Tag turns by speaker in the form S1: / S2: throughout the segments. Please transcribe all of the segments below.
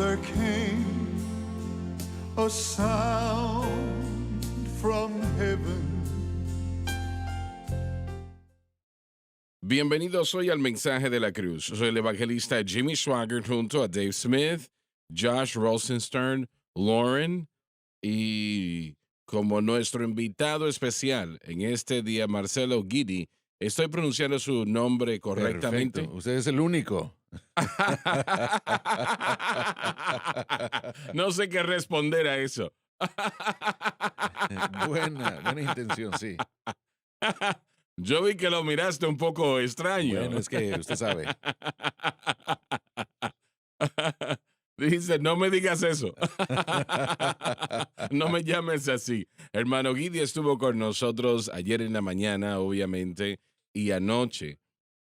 S1: there came a sound from heaven.
S2: Bienvenidos hoy al Mensaje de la Cruz. Soy el evangelista Jimmy Swaggart junto a Dave Smith, Josh Rosenstern, Lauren y como nuestro invitado especial en este día, Marcelo Guidi. ¿Estoy pronunciando su nombre
S3: Perfecto,
S2: correctamente?
S3: usted es el único.
S2: No sé qué responder a eso.
S3: Buena intención, sí.
S2: Yo vi que lo miraste un poco extraño.
S3: Bueno, es que usted sabe.
S2: Dice, no me digas eso. No me llames así. Hermano Guidi estuvo con nosotros ayer en la mañana, obviamente, y anoche,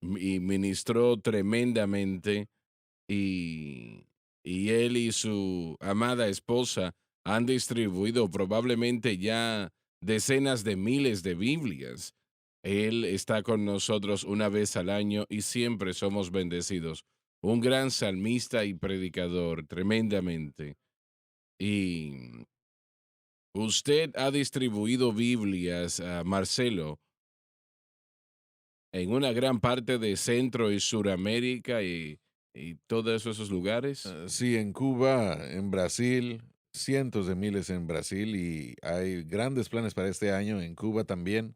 S2: y ministró tremendamente, y, y él y su amada esposa han distribuido probablemente ya decenas de miles de Biblias. Él está con nosotros una vez al año y siempre somos bendecidos. Un gran salmista y predicador, tremendamente. Y usted ha distribuido Biblias, Marcelo, en una gran parte de Centro y Suramérica y todos esos lugares.
S3: Sí, en Cuba, en Brasil, cientos de miles en Brasil y hay grandes planes para este año en Cuba también.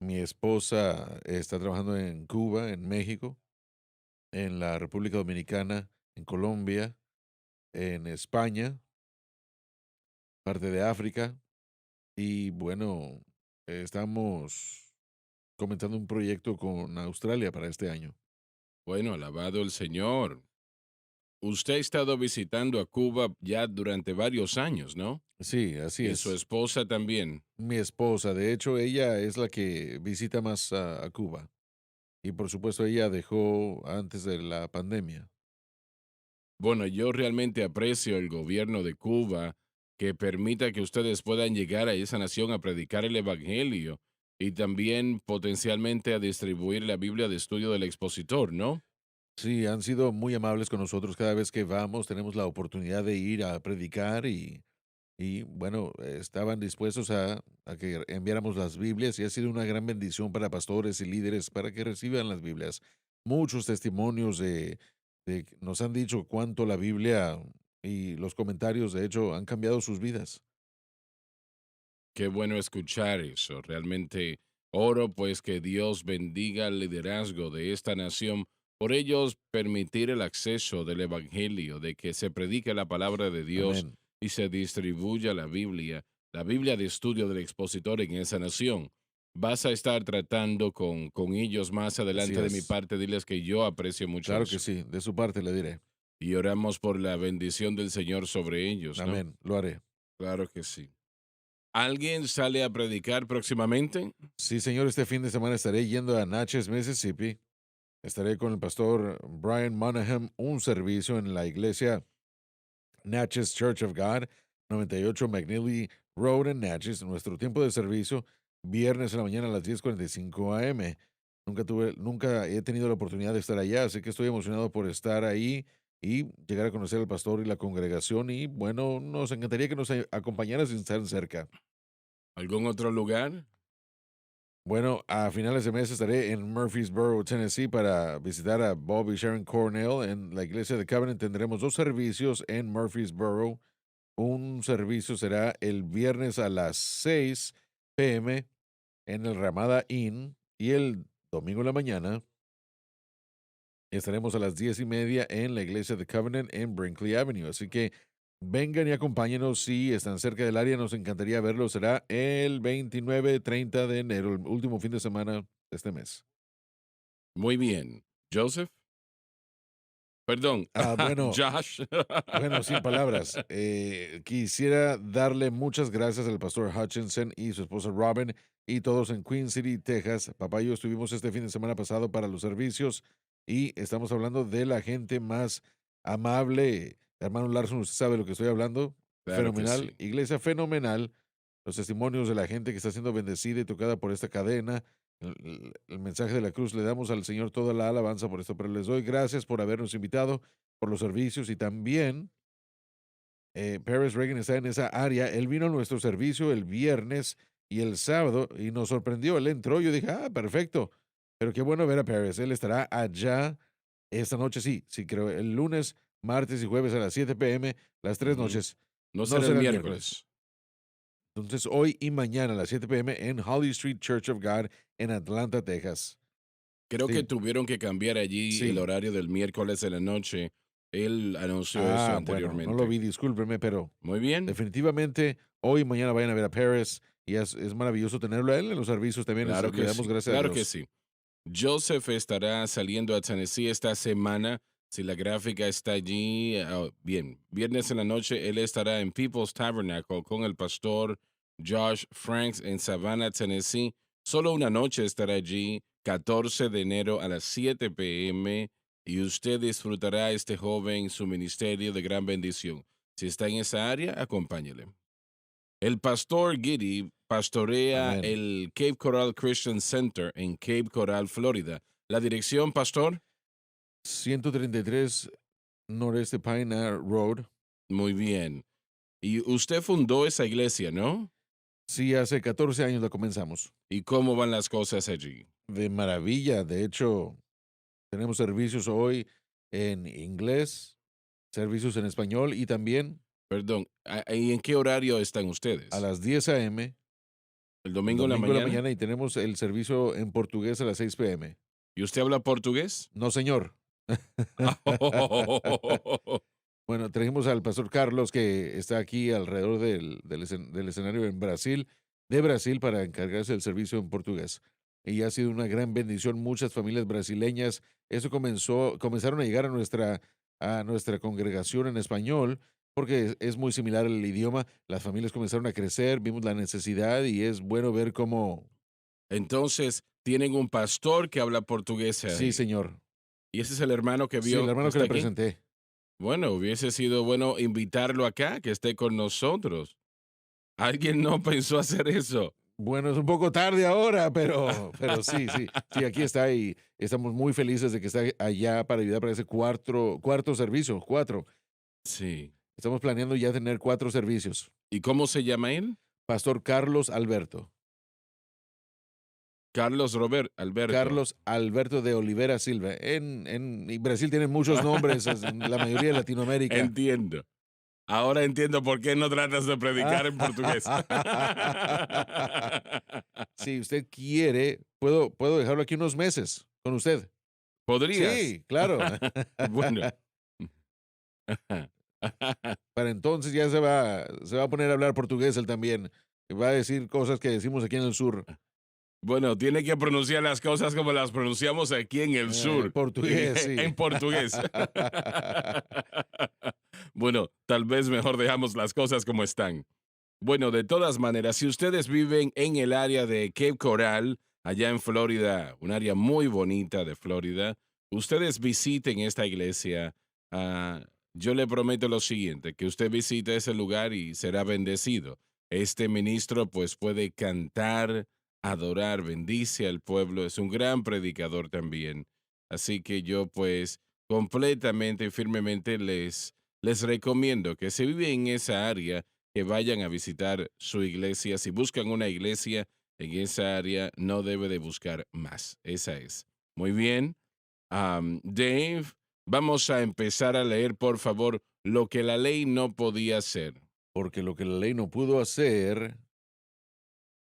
S3: Mi esposa está trabajando en Cuba, en México, en la República Dominicana, en Colombia, en España, parte de África y bueno, estamos comenzando un proyecto con Australia para este año.
S2: Bueno, alabado el Señor. Usted ha estado visitando a Cuba ya durante varios años, ¿no?
S3: Sí, así
S2: Y su
S3: es.
S2: esposa también.
S3: Mi esposa, de hecho, ella es la que visita más a Cuba. Y por supuesto, ella dejó antes de la pandemia.
S2: Bueno, yo realmente aprecio el gobierno de Cuba que permita que ustedes puedan llegar a esa nación a predicar el Evangelio y también potencialmente a distribuir la Biblia de estudio del expositor, ¿no?
S3: Sí, han sido muy amables con nosotros cada vez que vamos, tenemos la oportunidad de ir a predicar y bueno, estaban dispuestos a que enviáramos las Biblias y ha sido una gran bendición para pastores y líderes para que reciban las Biblias. Muchos testimonios nos han dicho cuánto la Biblia y los comentarios, de hecho, han cambiado sus vidas.
S2: Qué bueno escuchar eso. Realmente oro pues que Dios bendiga el liderazgo de esta nación, por ellos permitir el acceso del Evangelio, de que se predique la palabra de Dios
S3: Amén.
S2: y se distribuya la Biblia de estudio del expositor en esa nación. Vas a estar tratando con ellos más
S3: Así
S2: adelante de mi
S3: es.
S2: parte, diles que yo aprecio mucho
S3: Claro que
S2: eso.
S3: sí, de su parte le diré.
S2: Y oramos por la bendición del Señor sobre ellos, ¿no?
S3: Amén, lo haré.
S2: Claro que sí. ¿Alguien sale a predicar próximamente?
S3: Sí, señor, este fin de semana estaré yendo a Natchez, Mississippi. Estaré con el pastor Brian Monahan, un servicio en la iglesia Natchez Church of God, 98 McNeely Road en Natchez. Nuestro tiempo de servicio, viernes en la mañana a las 10:45 a.m. Nunca he tenido la oportunidad de estar allá, así que estoy emocionado por estar ahí y llegar a conocer al pastor y la congregación. Y bueno, nos encantaría que nos acompañara sin estar cerca.
S2: ¿Algún otro lugar?
S3: Bueno, a finales de mes estaré en Murfreesboro, Tennessee, para visitar a Bob y Sharon Cornell en la iglesia de Covenant. Tendremos dos servicios en Murfreesboro. Un servicio será el viernes a las 6 p.m. en el Ramada Inn y el domingo en la mañana estaremos a las 10:30 en la iglesia de Covenant en Brinkley Avenue. Así que vengan y acompáñenos si están cerca del área. Nos encantaría verlos. Será el 29-30 de enero, el último fin de semana de este mes.
S2: Muy bien. ¿Joseph? Perdón,
S3: Bueno,
S2: Josh.
S3: bueno, sin palabras. Quisiera darle muchas gracias al pastor Hutchinson y su esposa Robin y todos en Queen City, Texas. Papá y yo estuvimos este fin de semana pasado para los servicios y estamos hablando de la gente más amable. Hermano Larson, usted sabe de lo que estoy hablando.
S2: Claro que
S3: Fenomenal,
S2: sí.
S3: iglesia fenomenal. Los testimonios de la gente que está siendo bendecida y tocada por esta cadena. el mensaje de la cruz. Le damos al Señor toda la alabanza por esto, pero les doy gracias por habernos invitado, por los servicios y también Paris Reagan está en esa área. Él vino a nuestro servicio el viernes y el sábado y nos sorprendió. Él entró, yo dije, ah, perfecto. Pero qué bueno ver a Paris. Él estará allá esta noche, sí, sí, creo, el lunes, martes y jueves a las 7 p.m., las tres
S2: Ujú.
S3: noches.
S2: No
S3: No
S2: será el
S3: será el miércoles.
S2: miércoles.
S3: Entonces, hoy y mañana a las 7 p.m. en Holly Street Church of God en Atlanta, Texas.
S2: Creo que
S3: Sí,
S2: tuvieron que cambiar allí el
S3: sí.
S2: horario del miércoles de la noche. Él anunció eso
S3: Ah, bueno, no lo
S2: anteriormente.
S3: vi, discúlpeme, pero
S2: Muy bien,
S3: definitivamente hoy y mañana vayan a ver a Paris y es maravilloso tenerlo a él en los servicios también.
S2: claro
S3: Le
S2: que
S3: damos
S2: sí,
S3: gracias a
S2: claro que
S3: Dios.
S2: sí. Joseph estará saliendo a Tennessee esta semana. Si la gráfica está allí, bien, viernes en la noche, él estará en People's Tabernacle con el pastor Josh Franks en Savannah, Tennessee. Solo una noche estará allí, 14 de enero a las 7 p.m. y usted disfrutará a este joven su ministerio de gran bendición. Si está en esa área, acompáñele. El pastor Giddy pastorea
S3: Amén.
S2: el Cape Coral Christian Center en Cape Coral, Florida. La dirección, pastor,
S3: 133 Noreste Pine Road.
S2: muy bien. Y usted fundó esa iglesia, ¿no?
S3: Sí, hace 14 años la comenzamos.
S2: ¿Y cómo van las cosas allí?
S3: De maravilla. De hecho, tenemos servicios hoy en inglés, servicios en español y también
S2: Perdón, ¿y en qué horario están
S3: a
S2: ustedes?
S3: las 10 a.m.
S2: ¿El
S3: el
S2: domingo en la
S3: domingo en la
S2: mañana?
S3: mañana y tenemos el servicio en portugués a las 6 p.m.
S2: ¿Y usted habla portugués?
S3: No, señor. Bueno, trajimos al pastor Carlos, que está aquí alrededor del escenario en Brasil, de Brasil, para encargarse del servicio en portugués. Y ha sido una gran bendición. Muchas familias brasileñas, eso comenzaron a llegar a nuestra congregación en español, porque es muy similar el idioma. Las familias comenzaron a crecer, vimos la necesidad y es bueno ver cómo,
S2: Entonces, tienen un pastor que habla portugués
S3: sí,
S2: ahí.
S3: señor.
S2: ¿Y ese es el hermano que
S3: Sí, el
S2: vio que
S3: hermano que
S2: está
S3: le
S2: aquí?
S3: presenté.
S2: Bueno, hubiese sido bueno invitarlo acá, que esté con nosotros. ¿Alguien no pensó hacer eso?
S3: Bueno, es un poco tarde ahora, pero sí, sí, sí, aquí está y estamos muy felices de que está allá para ayudar para ese cuarto servicio, 4.
S2: Sí.
S3: Estamos planeando ya tener 4 servicios.
S2: ¿Y cómo se llama él?
S3: Pastor Carlos Alberto.
S2: Carlos Robert Alberto.
S3: Carlos Alberto de Oliveira Silva. Y Brasil tiene muchos nombres, la mayoría de Latinoamérica.
S2: Entiendo. Ahora entiendo por qué no tratas de predicar en portugués.
S3: Si usted quiere, puedo dejarlo aquí unos meses con usted.
S2: ¿Podrías?
S3: Sí, claro.
S2: Bueno.
S3: Para entonces ya se va a poner a hablar portugués él también. Y va a decir cosas que decimos aquí en el sur.
S2: Bueno, tiene que pronunciar las cosas como las pronunciamos aquí en el sur,
S3: Portugués, sí.
S2: en portugués. Bueno, tal vez mejor dejamos las cosas como están. Bueno, de todas maneras, si ustedes viven en el área de Cape Coral, allá en Florida, un área muy bonita de Florida, ustedes visiten esta iglesia. Ah, yo le prometo lo siguiente, que usted visite ese lugar y será bendecido. Este ministro pues puede cantar, adorar, bendice al pueblo, es un gran predicador también. Así que yo pues completamente y firmemente les recomiendo que si viven en esa área, que vayan a visitar su iglesia. Si buscan una iglesia en esa área, no debe de buscar más. Esa es. Muy bien. Dave, vamos a empezar a leer, por favor, lo que la ley no podía hacer.
S3: Porque lo que la ley no pudo hacer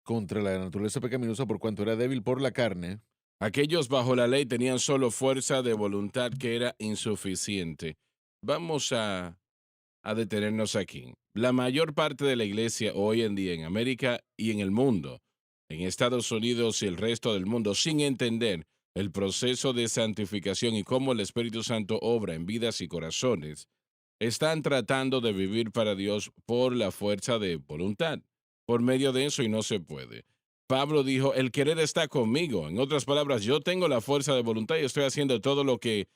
S3: contra la naturaleza pecaminosa por cuanto era débil por la carne,
S2: Aquellos bajo la ley tenían solo fuerza de voluntad que era insuficiente. Vamos a detenernos aquí. La mayor parte de la iglesia hoy en día en América y en el mundo, en Estados Unidos y el resto del mundo, sin entender el proceso de santificación y cómo el Espíritu Santo obra en vidas y corazones, están tratando de vivir para Dios por la fuerza de voluntad. Por medio de eso y no se puede. Pablo dijo, el querer está conmigo. En otras palabras, yo tengo la fuerza de voluntad y estoy haciendo todo lo que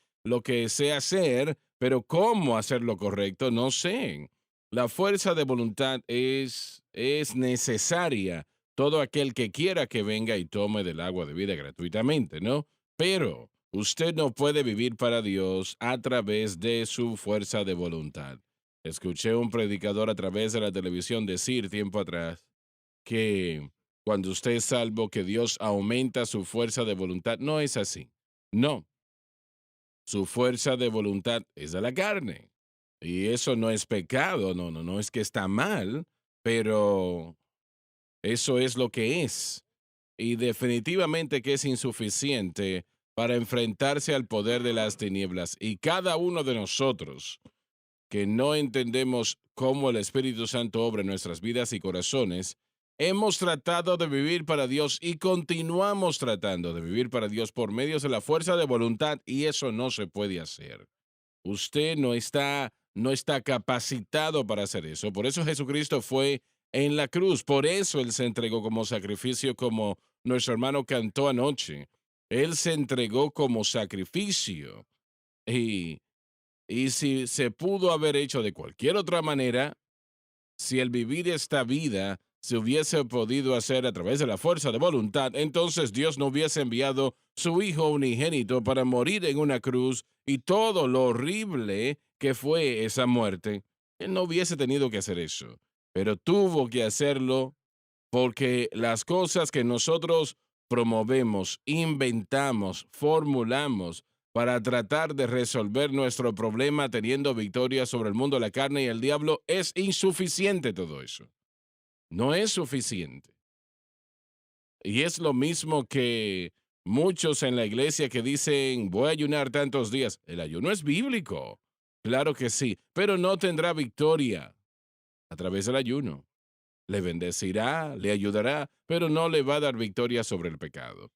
S2: sé hacer, pero cómo hacer lo correcto, no sé. La fuerza de voluntad es necesaria todo aquel que quiera que venga y tome del agua de vida gratuitamente, ¿no? Pero usted no puede vivir para Dios a través de su fuerza de voluntad. Escuché un predicador a través de la televisión decir tiempo atrás que cuando usted es salvo, que Dios aumenta su fuerza de voluntad. No es así. No, su fuerza de voluntad es de la carne. Y eso no es pecado, no es que está mal, pero eso es lo que es. Y definitivamente que es insuficiente para enfrentarse al poder de las tinieblas. Y cada uno de nosotros que no entendemos cómo el Espíritu Santo obra en nuestras vidas y corazones, hemos tratado de vivir para Dios y continuamos tratando de vivir para Dios por medio de la fuerza de voluntad y eso no se puede hacer. Usted no está capacitado para hacer eso. Por eso Jesucristo fue en la cruz. Por eso Él se entregó como sacrificio, como nuestro hermano cantó anoche. Él se entregó como sacrificio. Y, y si se pudo haber hecho de cualquier otra manera, si el vivir esta vida se hubiese podido hacer a través de la fuerza de voluntad, entonces Dios no hubiese enviado su Hijo unigénito para morir en una cruz y todo lo horrible que fue esa muerte. Él no hubiese tenido que hacer eso, pero tuvo que hacerlo porque las cosas que nosotros promovemos, inventamos, formulamos para tratar de resolver nuestro problema teniendo victoria sobre el mundo, la carne y el diablo, es insuficiente todo eso. No es suficiente. Y es lo mismo que muchos en la iglesia que dicen, voy a ayunar tantos días. El ayuno es bíblico. Claro que sí, pero no tendrá victoria a través del ayuno. Le bendecirá, le ayudará, pero no le va a dar victoria sobre el pecado.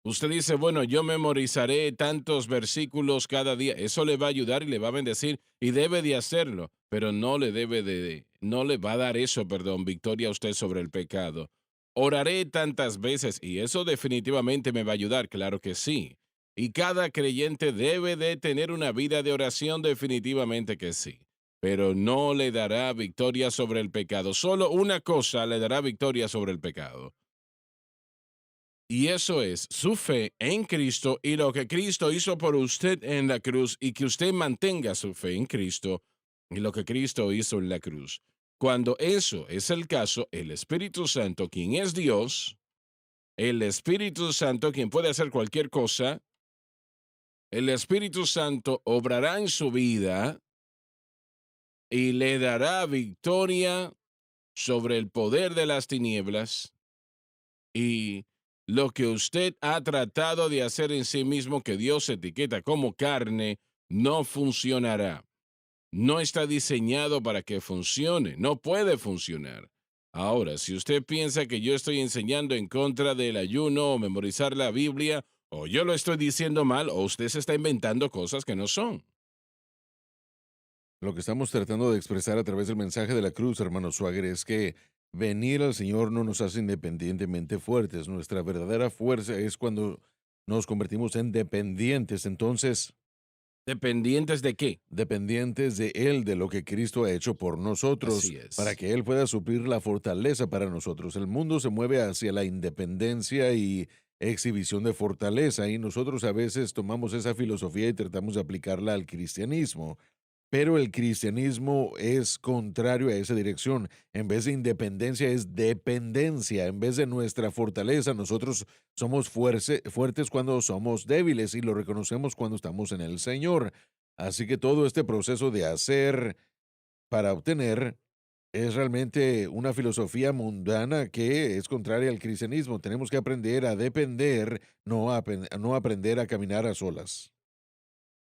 S2: Usted dice, bueno, yo memorizaré tantos versículos cada día. Eso le va a ayudar y le va a bendecir y debe de hacerlo, pero no le va a dar eso, perdón, victoria a usted sobre el pecado. Oraré tantas veces y eso definitivamente me va a ayudar, claro que sí. Y cada creyente debe de tener una vida de oración, definitivamente que sí. Pero no le dará victoria sobre el pecado. Solo una cosa le dará victoria sobre el pecado. Y eso es su fe en Cristo y lo que Cristo hizo por usted en la cruz y que usted mantenga su fe en Cristo y lo que Cristo hizo en la cruz. Cuando eso es el caso, el Espíritu Santo, quien es Dios, el Espíritu Santo, quien puede hacer cualquier cosa, el Espíritu Santo obrará en su vida y le dará victoria sobre el poder de las tinieblas y lo que usted ha tratado de hacer en sí mismo que Dios etiqueta como carne no funcionará. No está diseñado para que funcione, no puede funcionar. Ahora, si usted piensa que yo estoy enseñando en contra del ayuno o memorizar la Biblia, o yo lo estoy diciendo mal, o usted se está inventando cosas que no son.
S3: Lo que estamos tratando de expresar a través del mensaje de la cruz, hermano Swagger, es que venir al Señor no nos hace independientemente fuertes. Nuestra verdadera fuerza es cuando nos convertimos en dependientes. Entonces,
S2: ¿Dependientes de qué?
S3: dependientes de Él, de lo que Cristo ha hecho por nosotros,
S2: Así es.
S3: para que Él pueda suplir la fortaleza para nosotros. El mundo se mueve hacia la independencia y exhibición de fortaleza, y nosotros a veces tomamos esa filosofía y tratamos de aplicarla al cristianismo. Pero el cristianismo es contrario a esa dirección. En vez de independencia es dependencia. En vez de nuestra fortaleza, nosotros somos fuertes cuando somos débiles y lo reconocemos cuando estamos en el Señor. Así que todo este proceso de hacer para obtener es realmente una filosofía mundana que es contraria al cristianismo. Tenemos que aprender a depender, no aprender a caminar a solas.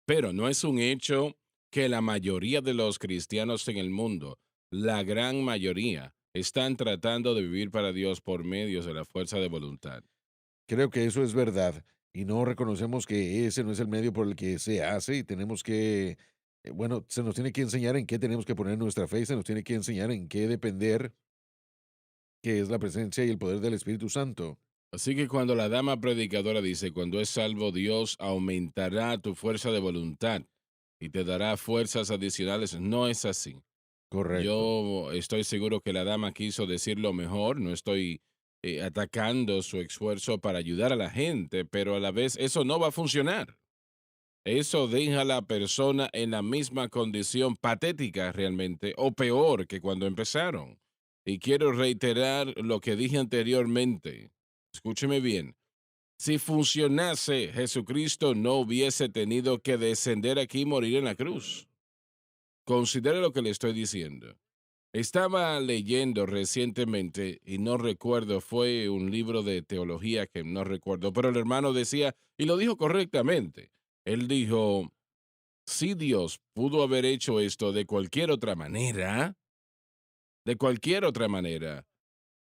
S2: Pero no es un hecho que la mayoría de los cristianos en el mundo, la gran mayoría, están tratando de vivir para Dios por medios de la fuerza de voluntad.
S3: Creo que eso es verdad y no reconocemos que ese no es el medio por el que se hace y tenemos que, bueno, se nos tiene que enseñar en qué tenemos que poner nuestra fe, se nos tiene que enseñar en qué depender, que es la presencia y el poder del Espíritu Santo.
S2: Así que cuando la dama predicadora dice, cuando es salvo Dios aumentará tu fuerza de voluntad y te dará fuerzas adicionales, no es así.
S3: Correcto.
S2: Yo estoy seguro que la dama quiso decir lo mejor, no estoy atacando su esfuerzo para ayudar a la gente, pero a la vez eso no va a funcionar. Eso deja a la persona en la misma condición patética realmente, o peor que cuando empezaron. Y quiero reiterar lo que dije anteriormente. Escúcheme bien. Si funcionase, Jesucristo no hubiese tenido que descender aquí y morir en la cruz. Considere lo que le estoy diciendo. Estaba leyendo recientemente, y no recuerdo, fue un libro de teología que no recuerdo, pero el hermano decía, y lo dijo correctamente, él dijo, si Dios pudo haber hecho esto de cualquier otra manera,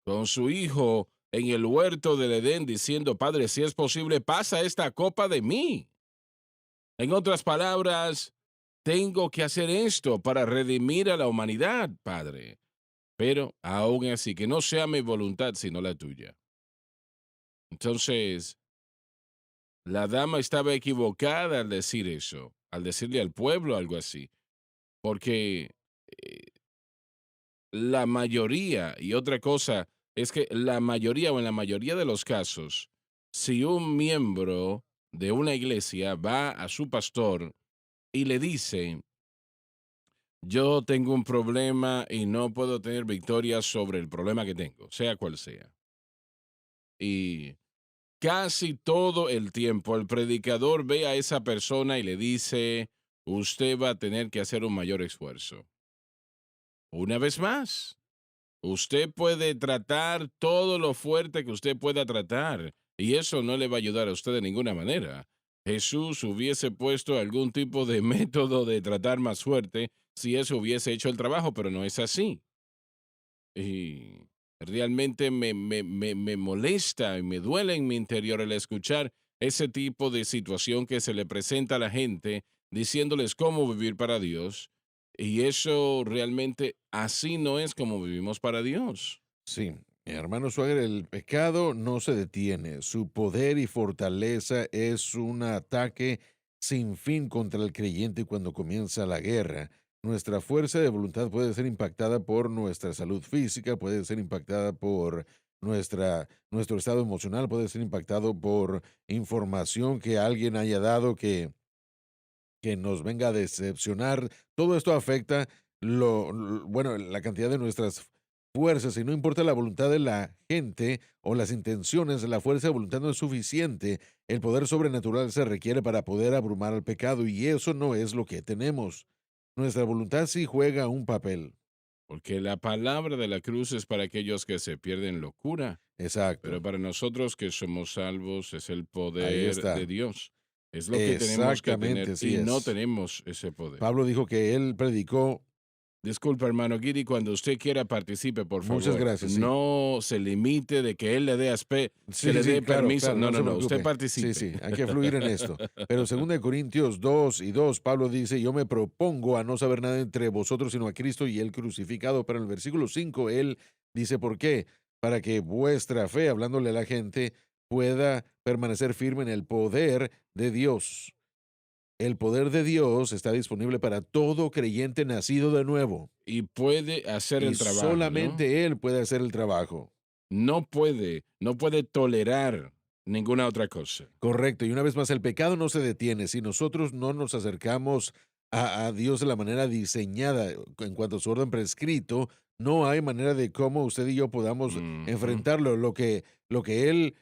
S2: con su hijo en el huerto del Edén diciendo, Padre, si es posible, pasa esta copa de mí. En otras palabras, tengo que hacer esto para redimir a la humanidad, Padre. Pero aún así, que no sea mi voluntad, sino la tuya. Entonces, la dama estaba equivocada al decir eso, al decirle al pueblo algo así, porque la mayoría, y otra cosa, es que la mayoría o en la mayoría de los casos, si un miembro de una iglesia va a su pastor y le dice, yo tengo un problema y no puedo tener victoria sobre el problema que tengo, sea cual sea. Y casi todo el tiempo el predicador ve a esa persona y le dice, usted va a tener que hacer un mayor esfuerzo. Una vez más, usted puede tratar todo lo fuerte que usted pueda tratar y eso no le va a ayudar a usted de ninguna manera. Jesús hubiese puesto algún tipo de método de tratar más fuerte si eso hubiese hecho el trabajo, pero no es así. Y realmente me molesta y me duele en mi interior el escuchar ese tipo de situación que se le presenta a la gente diciéndoles cómo vivir para Dios. Y eso realmente así no es como vivimos para Dios.
S3: Sí, hermano Swagger, el pecado no se detiene. Su poder y fortaleza es un ataque sin fin contra el creyente cuando comienza la guerra. Nuestra fuerza de voluntad puede ser impactada por nuestra salud física, puede ser impactada por nuestro estado emocional, puede ser impactado por información que alguien haya dado que nos venga a decepcionar. Todo esto afecta bueno, la cantidad de nuestras fuerzas y no importa la voluntad de la gente o las intenciones, la fuerza de voluntad no es suficiente. El poder sobrenatural se requiere para poder abrumar al pecado y eso no es lo que tenemos. Nuestra voluntad sí juega un papel.
S2: Porque la palabra de la cruz es para aquellos que se pierden locura, pero
S3: Exacto.
S2: para nosotros que somos salvos es el
S3: Ahí
S2: poder de
S3: está.
S2: Dios. Es lo que tenemos que tener
S3: Exactamente, sí
S2: y no
S3: es.
S2: tenemos ese poder.
S3: Pablo dijo que él predicó.
S2: Disculpa, hermano Guidi, cuando usted quiera participe, por
S3: Muchas
S2: favor.
S3: gracias, sí.
S2: No se limite de que él le dé que
S3: Sí,
S2: le
S3: sí,
S2: dé
S3: claro,
S2: permiso.
S3: claro,
S2: No,
S3: no
S2: no,
S3: se
S2: no, usted
S3: preocupe. Sí,
S2: participe.
S3: sí, hay que fluir en esto. Pero 2 Corintios 2:2, Pablo dice, yo me propongo a no saber nada entre vosotros sino a Cristo y él crucificado. Pero en el versículo 5 él dice, ¿por qué? Para que vuestra fe, hablándole a la gente, pueda permanecer firme en el poder de Dios. El poder de Dios está disponible para todo creyente nacido de nuevo.
S2: Y puede hacer
S3: Y
S2: el trabajo, ¿no?
S3: solamente Él puede hacer el trabajo.
S2: No puede tolerar ninguna otra cosa.
S3: Correcto. Y una vez más, el pecado no se detiene. Si nosotros no nos acercamos a Dios de la manera diseñada en cuanto a su orden prescrito, no hay manera de cómo usted y yo podamos
S2: Ujú.
S3: enfrentarlo. Lo que Él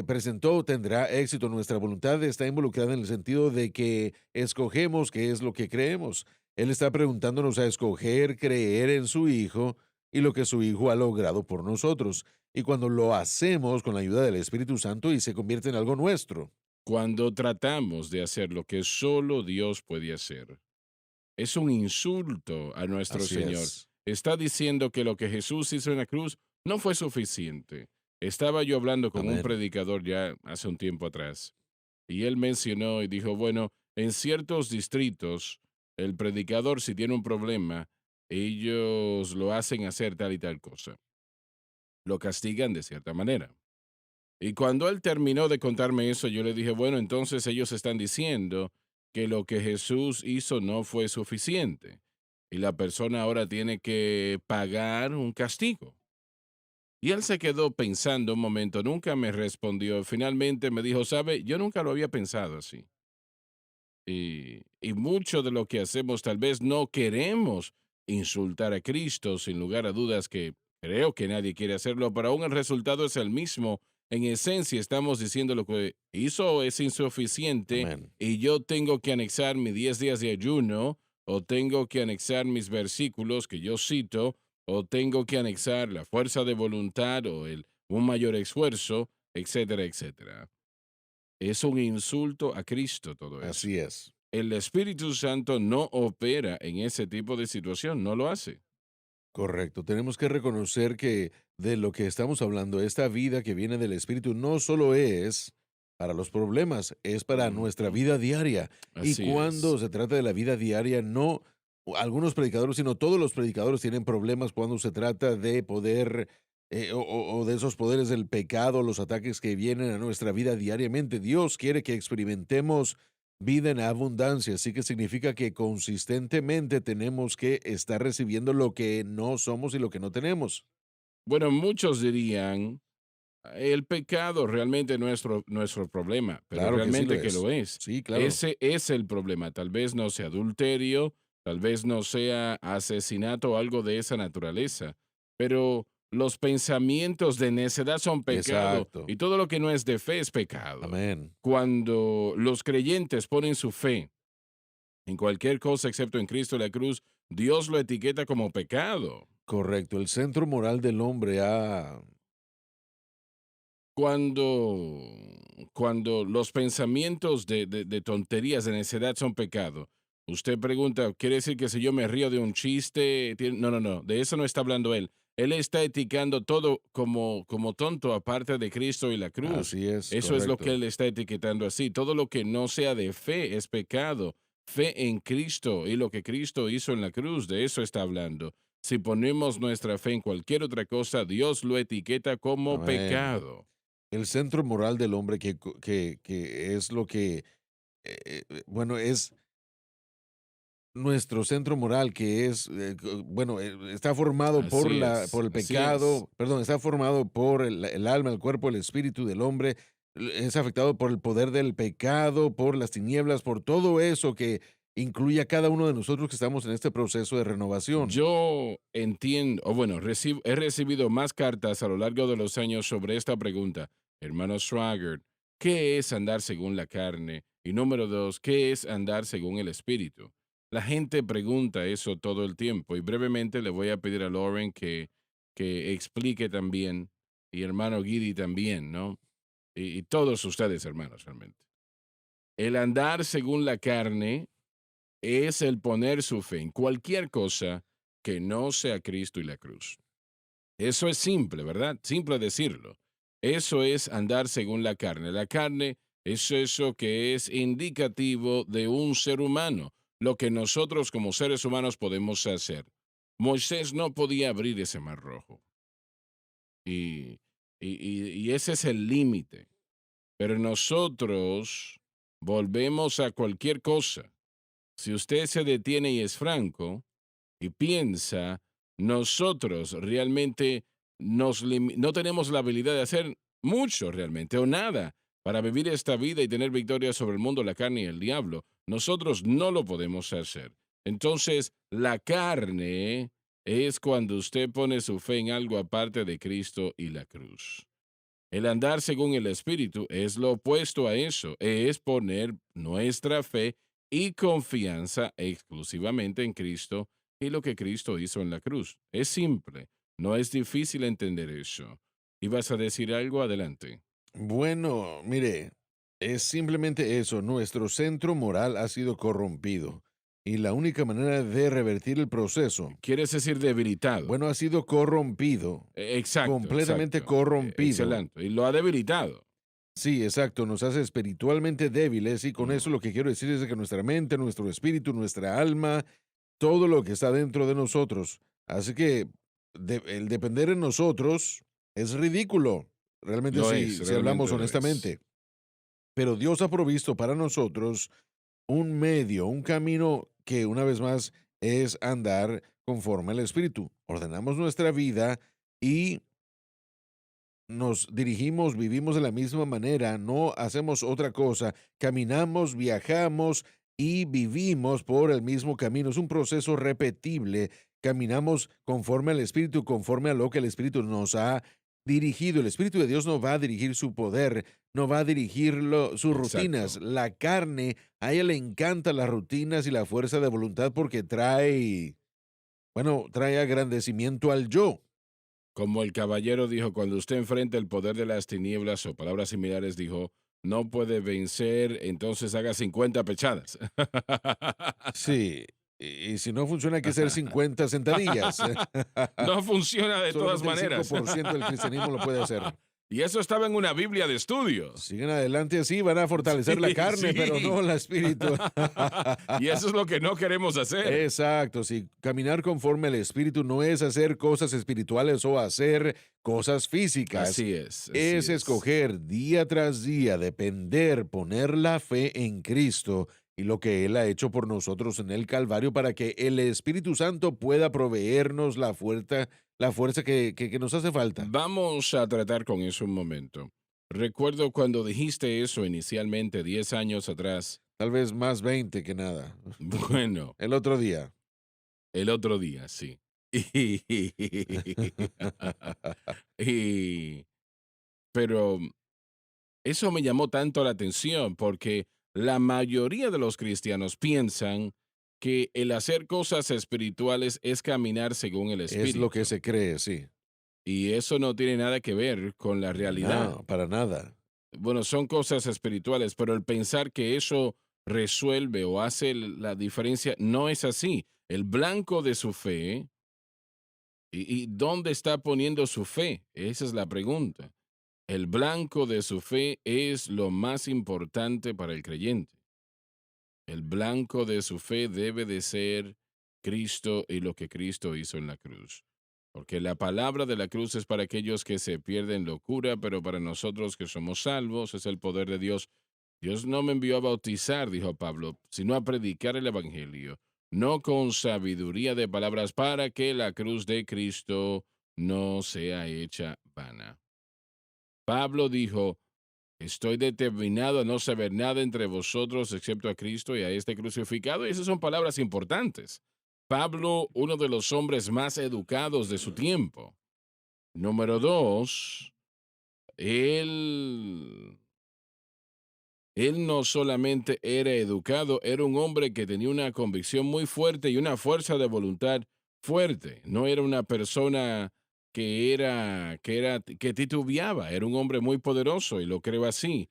S3: presentó tendrá éxito. Nuestra voluntad está involucrada en el sentido de que escogemos qué es lo que creemos. Él está preguntándonos a escoger, creer en su Hijo y lo que su Hijo ha logrado por nosotros y cuando lo hacemos con la ayuda del Espíritu Santo y se convierte en algo nuestro.
S2: Cuando tratamos de hacer lo que solo Dios puede hacer, es un insulto a nuestro
S3: Así
S2: Señor.
S3: es.
S2: Está diciendo que lo que Jesús hizo en la cruz no fue suficiente. Estaba yo hablando con un
S3: Amén.
S2: predicador ya hace un tiempo atrás y él mencionó y dijo, bueno, en ciertos distritos, el predicador si tiene un problema, ellos lo hacen hacer tal y tal cosa. Lo castigan de cierta manera. Y cuando él terminó de contarme eso, yo le dije, bueno, entonces ellos están diciendo que lo que Jesús hizo no fue suficiente. y la persona ahora tiene que pagar un castigo. Y él se quedó pensando un momento, nunca me respondió. Finalmente me dijo, sabe, yo nunca lo había pensado así. Y mucho de lo que hacemos tal vez no queremos insultar a Cristo, sin lugar a dudas que creo que nadie quiere hacerlo, pero aún el resultado es el mismo. En esencia estamos diciendo lo que hizo es insuficiente
S3: Amén.
S2: y yo tengo que anexar mis 10 días de ayuno o tengo que anexar mis versículos que yo cito o tengo que anexar la fuerza de voluntad o un mayor esfuerzo, etcétera, etcétera. Es un insulto a Cristo todo eso.
S3: Así es.
S2: El Espíritu Santo no opera en ese tipo de situación, no lo hace.
S3: Correcto. Tenemos que reconocer que de lo que estamos hablando, esta vida que viene del Espíritu, no solo es para los problemas, es para nuestra
S2: Ujú.
S3: vida diaria. Y
S2: Así es.
S3: cuando se trata de la vida diaria, no algunos predicadores, sino todos los predicadores tienen problemas cuando se trata de poder o de esos poderes del pecado, los ataques que vienen a nuestra vida diariamente. Dios quiere que experimentemos vida en abundancia, así que significa que consistentemente tenemos que estar recibiendo lo que no somos y lo que no tenemos.
S2: Bueno, muchos dirían, el pecado realmente no es nuestro problema, pero
S3: Claro que sí lo
S2: realmente que
S3: es.
S2: lo es.
S3: Sí, claro.
S2: Ese es el problema. Tal vez no sea adulterio, tal vez no sea asesinato o algo de esa naturaleza, pero los pensamientos de necedad son pecado
S3: Exacto.
S2: y todo lo que no es de fe es pecado.
S3: Amén.
S2: Cuando los creyentes ponen su fe en cualquier cosa excepto en Cristo y la cruz, Dios lo etiqueta como pecado.
S3: Correcto. El centro moral del hombre ha...
S2: Cuando, cuando los pensamientos de tonterías, de necedad son pecado, usted pregunta, ¿quiere decir que si yo me río de un chiste? No, no, no, de eso no está hablando él. Él está etiquetando todo como tonto aparte de Cristo y la cruz.
S3: Así es,
S2: Eso es lo que
S3: correcto.
S2: él está etiquetando así. Todo lo que no sea de fe es pecado. Fe en Cristo y lo que Cristo hizo en la cruz, de eso está hablando. Si ponemos nuestra fe en cualquier otra cosa, Dios lo etiqueta como
S3: Amén.
S2: pecado.
S3: El centro moral del hombre que es lo que, bueno, es nuestro centro moral, que es, bueno, está formado por el
S2: así es.
S3: pecado, perdón, está formado por el alma, el cuerpo, el espíritu del hombre, es afectado por el poder del pecado, por las tinieblas, por todo eso que incluye a cada uno de nosotros que estamos en este proceso de renovación.
S2: Yo entiendo, o bueno, he recibido más cartas a lo largo de los años sobre esta pregunta. Hermano Schwager, ¿qué es andar según la carne? Y número dos, ¿qué es andar según el espíritu? La gente pregunta eso todo el tiempo y brevemente le voy a pedir a Lauren que explique también, y hermano Guidi también, ¿no? Y todos ustedes, hermanos, realmente. El andar según la carne es el poner su fe en cualquier cosa que no sea Cristo y la cruz. Eso es simple, ¿verdad? Simple decirlo. Eso es andar según la carne. La carne es eso que es indicativo de un ser humano, lo que nosotros como seres humanos podemos hacer. Moisés no podía abrir ese mar rojo y, y ese es el límite. Pero nosotros volvemos a cualquier cosa. Si usted se detiene y es franco y piensa, nosotros realmente no tenemos la habilidad de hacer mucho realmente o nada para vivir esta vida y tener victoria sobre el mundo, la carne y el diablo. Nosotros no lo podemos hacer. Entonces, la carne es cuando usted pone su fe en algo aparte de Cristo y la cruz. El andar según el Espíritu es lo opuesto a eso, es poner nuestra fe y confianza exclusivamente en Cristo y lo que Cristo hizo en la cruz. Es simple, no es difícil entender eso. ¿Ibas a decir algo? Adelante.
S3: Bueno, mire, es simplemente eso, nuestro centro moral ha sido corrompido y la única manera de revertir el proceso,
S2: ¿Quieres decir debilitado?
S3: bueno, ha sido corrompido,
S2: Exacto,
S3: completamente
S2: exacto.
S3: corrompido.
S2: Excelente. Y lo ha debilitado.
S3: Sí, exacto, nos hace espiritualmente débiles y con
S2: Mm.
S3: eso lo que quiero decir es de que nuestra mente, nuestro espíritu, nuestra alma, todo lo que está dentro de nosotros. Así que el depender en nosotros es ridículo, realmente
S2: Lo es,
S3: si hablamos
S2: realmente lo es.
S3: honestamente. Pero Dios ha provisto para nosotros un medio, un camino que una vez más es andar conforme al Espíritu. Ordenamos nuestra vida y nos dirigimos, vivimos de la misma manera, no hacemos otra cosa, caminamos, viajamos y vivimos por el mismo camino. Es un proceso repetible. Caminamos conforme al Espíritu, conforme a lo que el Espíritu nos ha dirigido. El Espíritu de Dios no va a dirigir su poder, no va a dirigir sus rutinas.
S2: Exacto.
S3: La carne, a ella le encantan las rutinas y la fuerza de voluntad porque trae, bueno, trae agrandecimiento al yo.
S2: Como el caballero dijo, cuando usted enfrenta el poder de las tinieblas o palabras similares, dijo, no puede vencer, entonces haga 50 pechadas.
S3: Sí, y si no funciona, hay que hacer 50 sentadillas.
S2: No funciona de todas
S3: Solamente el
S2: maneras.
S3: 5% del cristianismo lo puede hacer.
S2: Y eso estaba en una Biblia de estudio.
S3: Siguen adelante así, van a fortalecer la
S2: Sí,
S3: carne, pero
S2: sí.
S3: no el espíritu.
S2: Y eso es lo que no queremos hacer.
S3: Exacto, sí, caminar conforme al espíritu no es hacer cosas espirituales o hacer cosas físicas.
S2: Así es, así
S3: Es
S2: es.
S3: escoger día tras día, depender, poner la fe en Cristo y lo que Él ha hecho por nosotros en el Calvario para que el Espíritu Santo pueda proveernos la fuerza que nos hace falta.
S2: Vamos a tratar con eso un momento. Recuerdo cuando dijiste eso inicialmente, 10 años atrás.
S3: Tal vez más 20 que nada.
S2: Bueno,
S3: El otro día.
S2: el otro día, sí. Y- pero eso me llamó tanto la atención porque la mayoría de los cristianos piensan que el hacer cosas espirituales es caminar según el
S3: Es lo que
S2: espíritu.
S3: se cree, sí.
S2: Y eso no tiene nada que ver con la realidad.
S3: No, para nada.
S2: Bueno, son cosas espirituales, pero el pensar que eso resuelve o hace la diferencia no es así. El blanco de su fe, y dónde está poniendo su fe? Esa es la pregunta. El blanco de su fe es lo más importante para el creyente. El blanco de su fe debe de ser Cristo y lo que Cristo hizo en la cruz. Porque la palabra de la cruz es para aquellos que se pierden locura, pero para nosotros que somos salvos es el poder de Dios. Dios no me envió a bautizar, dijo Pablo, sino a predicar el Evangelio, no con sabiduría de palabras, para que la cruz de Cristo no sea hecha vana. Pablo dijo, estoy determinado a no saber nada entre vosotros excepto a Cristo y a este crucificado. Y esas son palabras importantes. Pablo, uno de los hombres más educados de su tiempo. Número dos, él, él no solamente era educado, era un hombre que tenía una convicción muy fuerte y una fuerza de voluntad fuerte. No era una persona que titubeaba, era un hombre muy poderoso y lo creo así.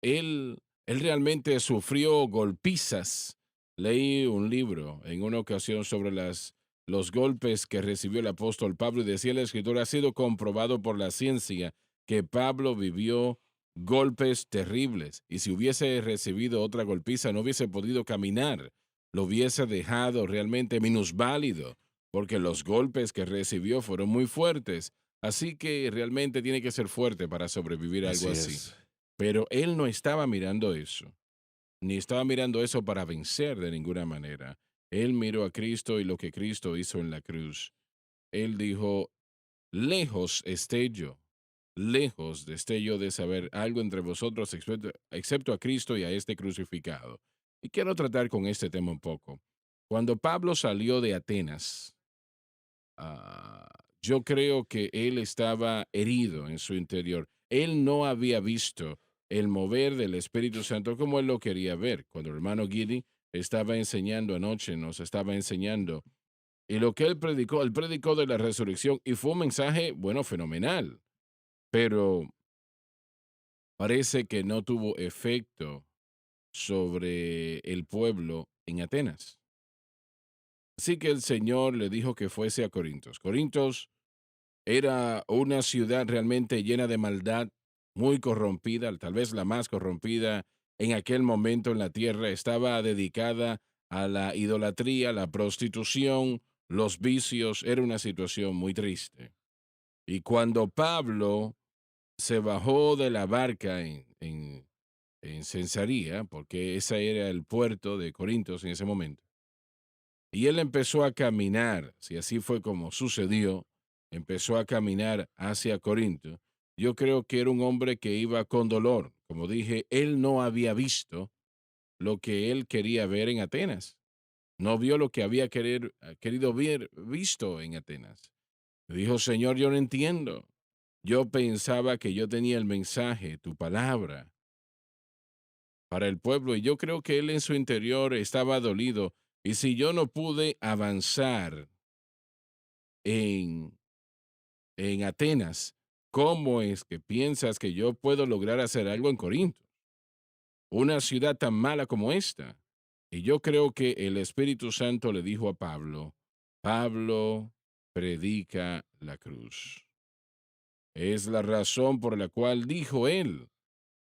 S2: Él realmente sufrió golpizas. Leí un libro en una ocasión sobre los golpes que recibió el apóstol Pablo y decía el escritor, ha sido comprobado por la ciencia que Pablo vivió golpes terribles y si hubiese recibido otra golpiza no hubiese podido caminar, lo hubiese dejado realmente minusválido porque los golpes que recibió fueron muy fuertes. Así que realmente tiene que ser fuerte para sobrevivir a algo
S3: Así
S2: así.
S3: es.
S2: Pero él no estaba mirando eso, ni estaba mirando eso para vencer de ninguna manera. Él miró a Cristo y lo que Cristo hizo en la cruz. Él dijo, lejos esté yo de saber algo entre vosotros excepto a Cristo y a este crucificado. Y quiero tratar con este tema un poco. Cuando Pablo salió de Atenas, ah, yo creo que él estaba herido en su interior. Él no había visto el mover del Espíritu Santo como él lo quería ver. Cuando el hermano Giddy estaba enseñando anoche, nos estaba enseñando. Y lo que él predicó de la resurrección y fue un mensaje, bueno, fenomenal. Pero parece que no tuvo efecto sobre el pueblo en Atenas. Así que el Señor le dijo que fuese a Corintios. Corintios era una ciudad realmente llena de maldad, muy corrompida, tal vez la más corrompida en aquel momento en la tierra. Estaba dedicada a la idolatría, la prostitución, los vicios. Era una situación muy triste. Y cuando Pablo se bajó de la barca en Cesarea, porque ese era el puerto de Corintios en ese momento, Y él empezó a caminar, si así fue como sucedió, empezó a caminar hacia Corinto. Yo creo que era un hombre que iba con dolor. Como dije, él no había visto lo que él quería ver en Atenas. No vio lo que había querido ver, visto en Atenas. Dijo, Señor, yo no entiendo. Yo pensaba que yo tenía el mensaje, tu palabra, para el pueblo, y yo creo que él en su interior estaba dolido. Y si yo no pude avanzar en, en Atenas, ¿cómo es que piensas que yo puedo lograr hacer algo en Corinto? Una ciudad tan mala como esta. Y yo creo que el Espíritu Santo le dijo a Pablo, Pablo, predica la cruz. Es la razón por la cual dijo él,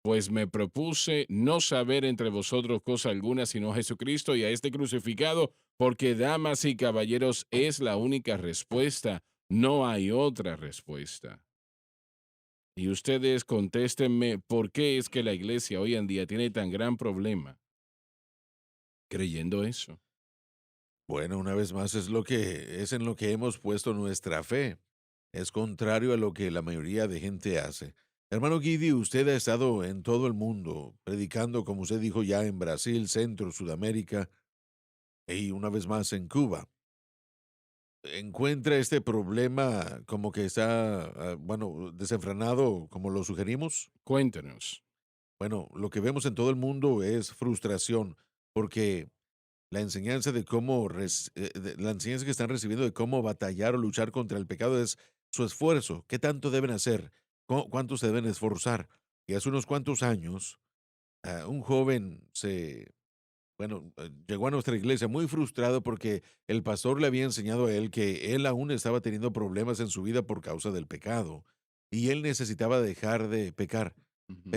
S2: pues me propuse no saber entre vosotros cosa alguna sino Jesucristo y a este crucificado, porque damas y caballeros es la única respuesta, no hay otra respuesta. Y ustedes contéstenme por qué es que la iglesia hoy en día tiene tan gran problema creyendo eso.
S3: Bueno, una vez más es en lo que hemos puesto nuestra fe. Es contrario a lo que la mayoría de gente hace. Hermano Guidi, usted ha estado en todo el mundo, predicando, como usted dijo, ya en Brasil, Centro, Sudamérica y una vez más en Cuba. ¿Encuentra este problema como que está, bueno, desenfrenado, como lo sugerimos?
S2: Cuéntenos.
S3: Bueno, lo que vemos en todo el mundo es frustración, porque la enseñanza de la enseñanza que están recibiendo de cómo batallar o luchar contra el pecado es su esfuerzo. ¿Qué tanto deben hacer? ¿Cuánto se deben esforzar? Y hace unos cuantos años, un joven llegó a nuestra iglesia muy frustrado porque el pastor le había enseñado a él que él aún estaba teniendo problemas en su vida por causa del pecado y él necesitaba dejar de pecar,
S2: Ujú.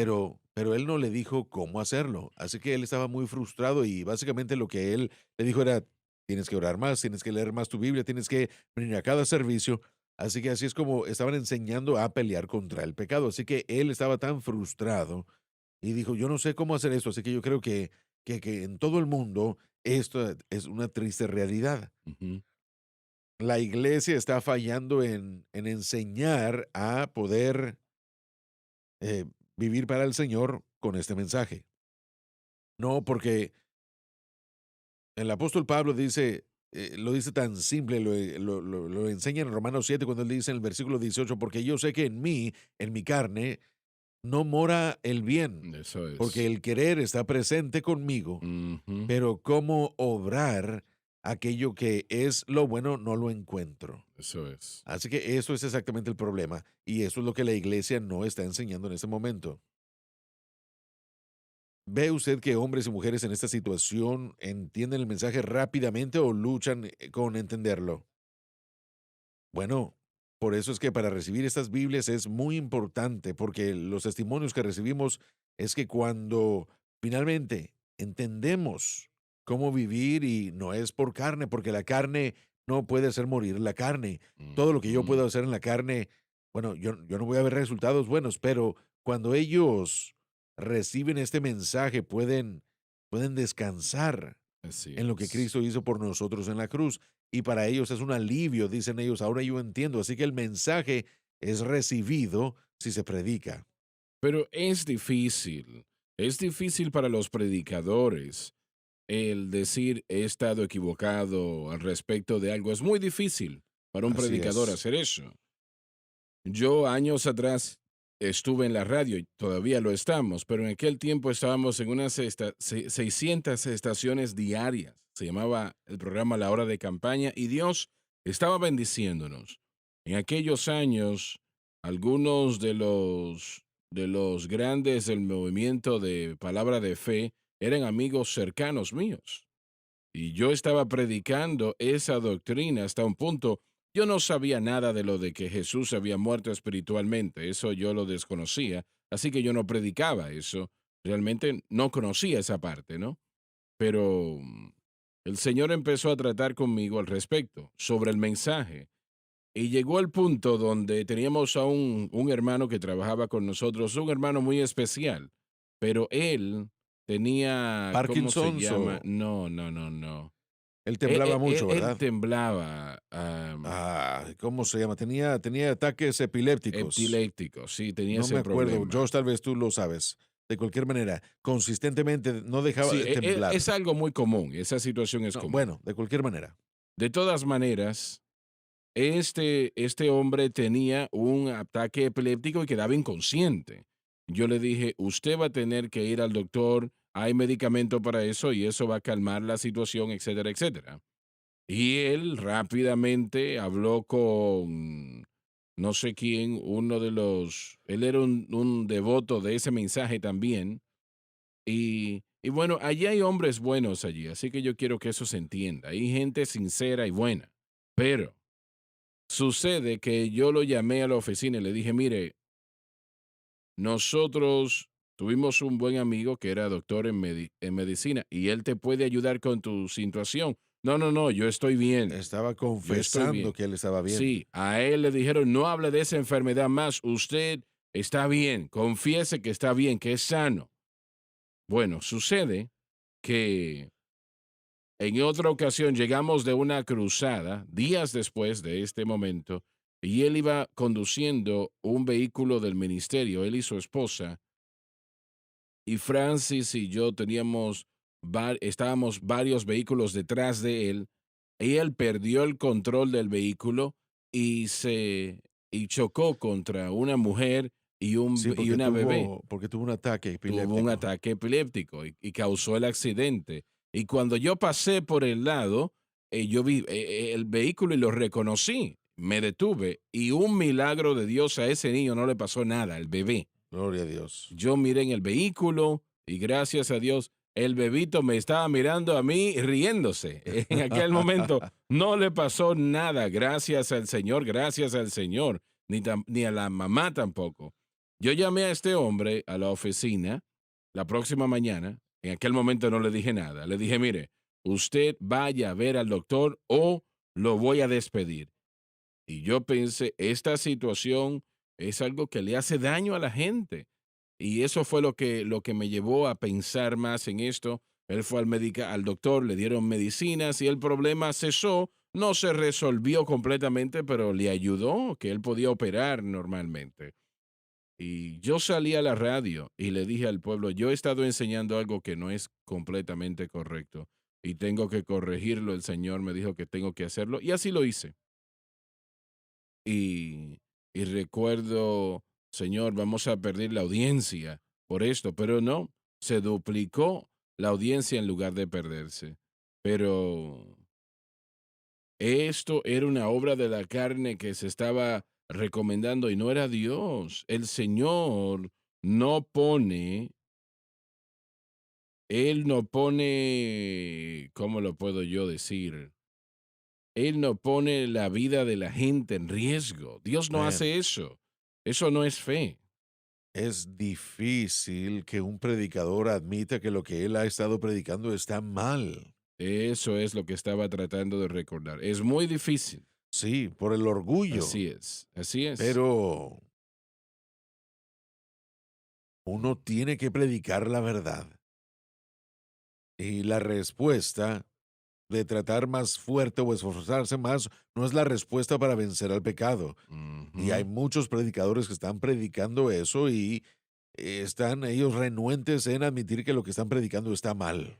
S3: pero él no le dijo cómo hacerlo. Así que él estaba muy frustrado y básicamente lo que él le dijo era, tienes que orar más, tienes que leer más tu Biblia, tienes que venir a cada servicio. Así que así es como estaban enseñando a pelear contra el pecado. Así que él estaba tan frustrado y dijo, yo no sé cómo hacer esto, así que yo creo que en todo el mundo esto es una triste realidad.
S2: Ujú.
S3: La iglesia está fallando en enseñar a poder eh, vivir para el Señor con este mensaje. No, porque el apóstol Pablo dice, lo dice tan simple, lo enseña en Romanos 7 cuando él dice en el versículo 18, porque yo sé que en mí, en mi carne, no mora el bien,
S2: Eso
S3: porque
S2: es.
S3: el querer está presente conmigo,
S2: Ujú.
S3: pero cómo obrar aquello que es lo bueno no lo encuentro.
S2: Eso es.
S3: Así que eso es exactamente el problema y eso es lo que la iglesia no está enseñando en este momento. ¿Ve usted que hombres y mujeres en esta situación entienden el mensaje rápidamente o luchan con entenderlo? Bueno, por eso es que para recibir estas Biblias es muy importante, porque los testimonios que recibimos es que cuando finalmente entendemos cómo vivir y no es por carne, porque la carne no puede hacer morir la carne. Todo lo que yo
S2: Ujú.
S3: puedo hacer en la carne, bueno, yo no voy a ver resultados buenos, pero cuando ellos reciben este mensaje pueden descansar
S2: Así
S3: en lo que
S2: es.
S3: Cristo hizo por nosotros en la cruz. Y para ellos es un alivio, dicen ellos, ahora yo entiendo. Así que el mensaje es recibido si se predica.
S2: Pero es difícil para los predicadores el decir he estado equivocado al respecto de algo. Es muy difícil para un
S3: Así
S2: predicador
S3: es.
S2: hacer eso. Yo años atrás estuve en la radio y todavía lo estamos, pero en aquel tiempo estábamos en unas 600 estaciones diarias. Se llamaba el programa La Hora de Campaña y Dios estaba bendiciéndonos. En aquellos años, algunos de los grandes del movimiento de palabra de fe eran amigos cercanos míos. Y yo estaba predicando esa doctrina hasta un punto. Yo no sabía nada de lo de que Jesús había muerto espiritualmente, eso yo lo desconocía, así que yo no predicaba eso, realmente no conocía esa parte, ¿no? Pero el Señor empezó a tratar conmigo al respecto, sobre el mensaje, y llegó al punto donde teníamos a un hermano que trabajaba con nosotros, un hermano muy especial, pero él tenía, ¿cómo se
S3: Parkinson's
S2: llama?
S3: o
S2: No, no, no, no.
S3: Él temblaba mucho,
S2: Él
S3: ¿verdad?
S2: temblaba,
S3: ¿Cómo se llama? Tenía ataques epilépticos.
S2: epiléptico, sí, tenía
S3: No me
S2: ese
S3: acuerdo,
S2: problema.
S3: George, tal vez tú lo sabes. De cualquier manera, consistentemente no dejaba
S2: Sí,
S3: de
S2: es
S3: temblar.
S2: algo muy común, esa situación es
S3: No,
S2: común.
S3: bueno, de cualquier manera.
S2: De todas maneras, este hombre tenía un ataque epiléptico y quedaba inconsciente. Yo le dije, usted va a tener que ir al doctor, hay medicamento para eso y eso va a calmar la situación, etcétera, etcétera. Y él rápidamente habló con no sé quién, él era un devoto de ese mensaje también. Y bueno, allí hay hombres buenos allí, así que yo quiero que eso se entienda. Hay gente sincera y buena, pero sucede que yo lo llamé a la oficina y le dije, mire, nosotros tuvimos un buen amigo que era doctor en medicina y él te puede ayudar con tu situación. No, no, no, yo estoy bien,
S3: Estaba
S2: yo estoy
S3: confesando
S2: bien.
S3: que él estaba bien.
S2: Sí, a él le dijeron, no hable de esa enfermedad más, usted está bien, confiese que está bien, que es sano. Bueno, sucede que en otra ocasión llegamos de una cruzada, días después de este momento, y él iba conduciendo un vehículo del ministerio, él y su esposa, y Francis y yo estábamos varios vehículos detrás de él, y él perdió el control del vehículo y y chocó contra una mujer
S3: Sí,
S2: y una bebé.
S3: porque tuvo un ataque
S2: Tuvo un
S3: epiléptico.
S2: ataque epiléptico y causó el accidente. Y cuando yo pasé por el lado, yo vi el vehículo y lo reconocí. Me detuve y un milagro de Dios a ese niño no le pasó nada, el bebé.
S3: Gloria a Dios.
S2: Yo miré en el vehículo y gracias a Dios el bebito me estaba mirando a mí riéndose. En aquel momento no le pasó nada, gracias al Señor, gracias al Señor, ni a la mamá tampoco. Yo llamé a este hombre a la oficina la próxima mañana. En aquel momento no le dije nada. Le dije, mire, usted vaya a ver al doctor o lo voy a despedir. Y yo pensé, esta situación es algo que le hace daño a la gente. Y eso fue lo que me llevó a pensar más en esto. Él fue al doctor, le dieron medicinas y el problema cesó. No se resolvió completamente, pero le ayudó, que él podía operar normalmente. Y yo salí a la radio y le dije al pueblo, yo he estado enseñando algo que no es completamente correcto y tengo que corregirlo. El Señor me dijo que tengo que hacerlo y así lo hice. Y recuerdo, Señor, vamos a perder la audiencia por esto, pero no, se duplicó la audiencia en lugar de perderse. Pero esto era una obra de la carne que se estaba recomendando y no era Dios. El Señor no pone, Él no pone, ¿cómo lo puedo yo decir? Él no pone la vida de la gente en riesgo. Dios no
S3: Amén.
S2: hace eso. Eso no es fe.
S3: Es difícil que un predicador admita que lo que él ha estado predicando está mal.
S2: Eso es lo que estaba tratando de recordar. Es muy difícil.
S3: Sí, por el orgullo,
S2: Así es. Así es.
S3: pero uno tiene que predicar la verdad. Y la respuesta de tratar más fuerte o esforzarse más no es la respuesta para vencer al pecado. Y hay
S2: Ujú.
S3: muchos predicadores que están predicando eso y están ellos renuentes en admitir que lo que están predicando está mal.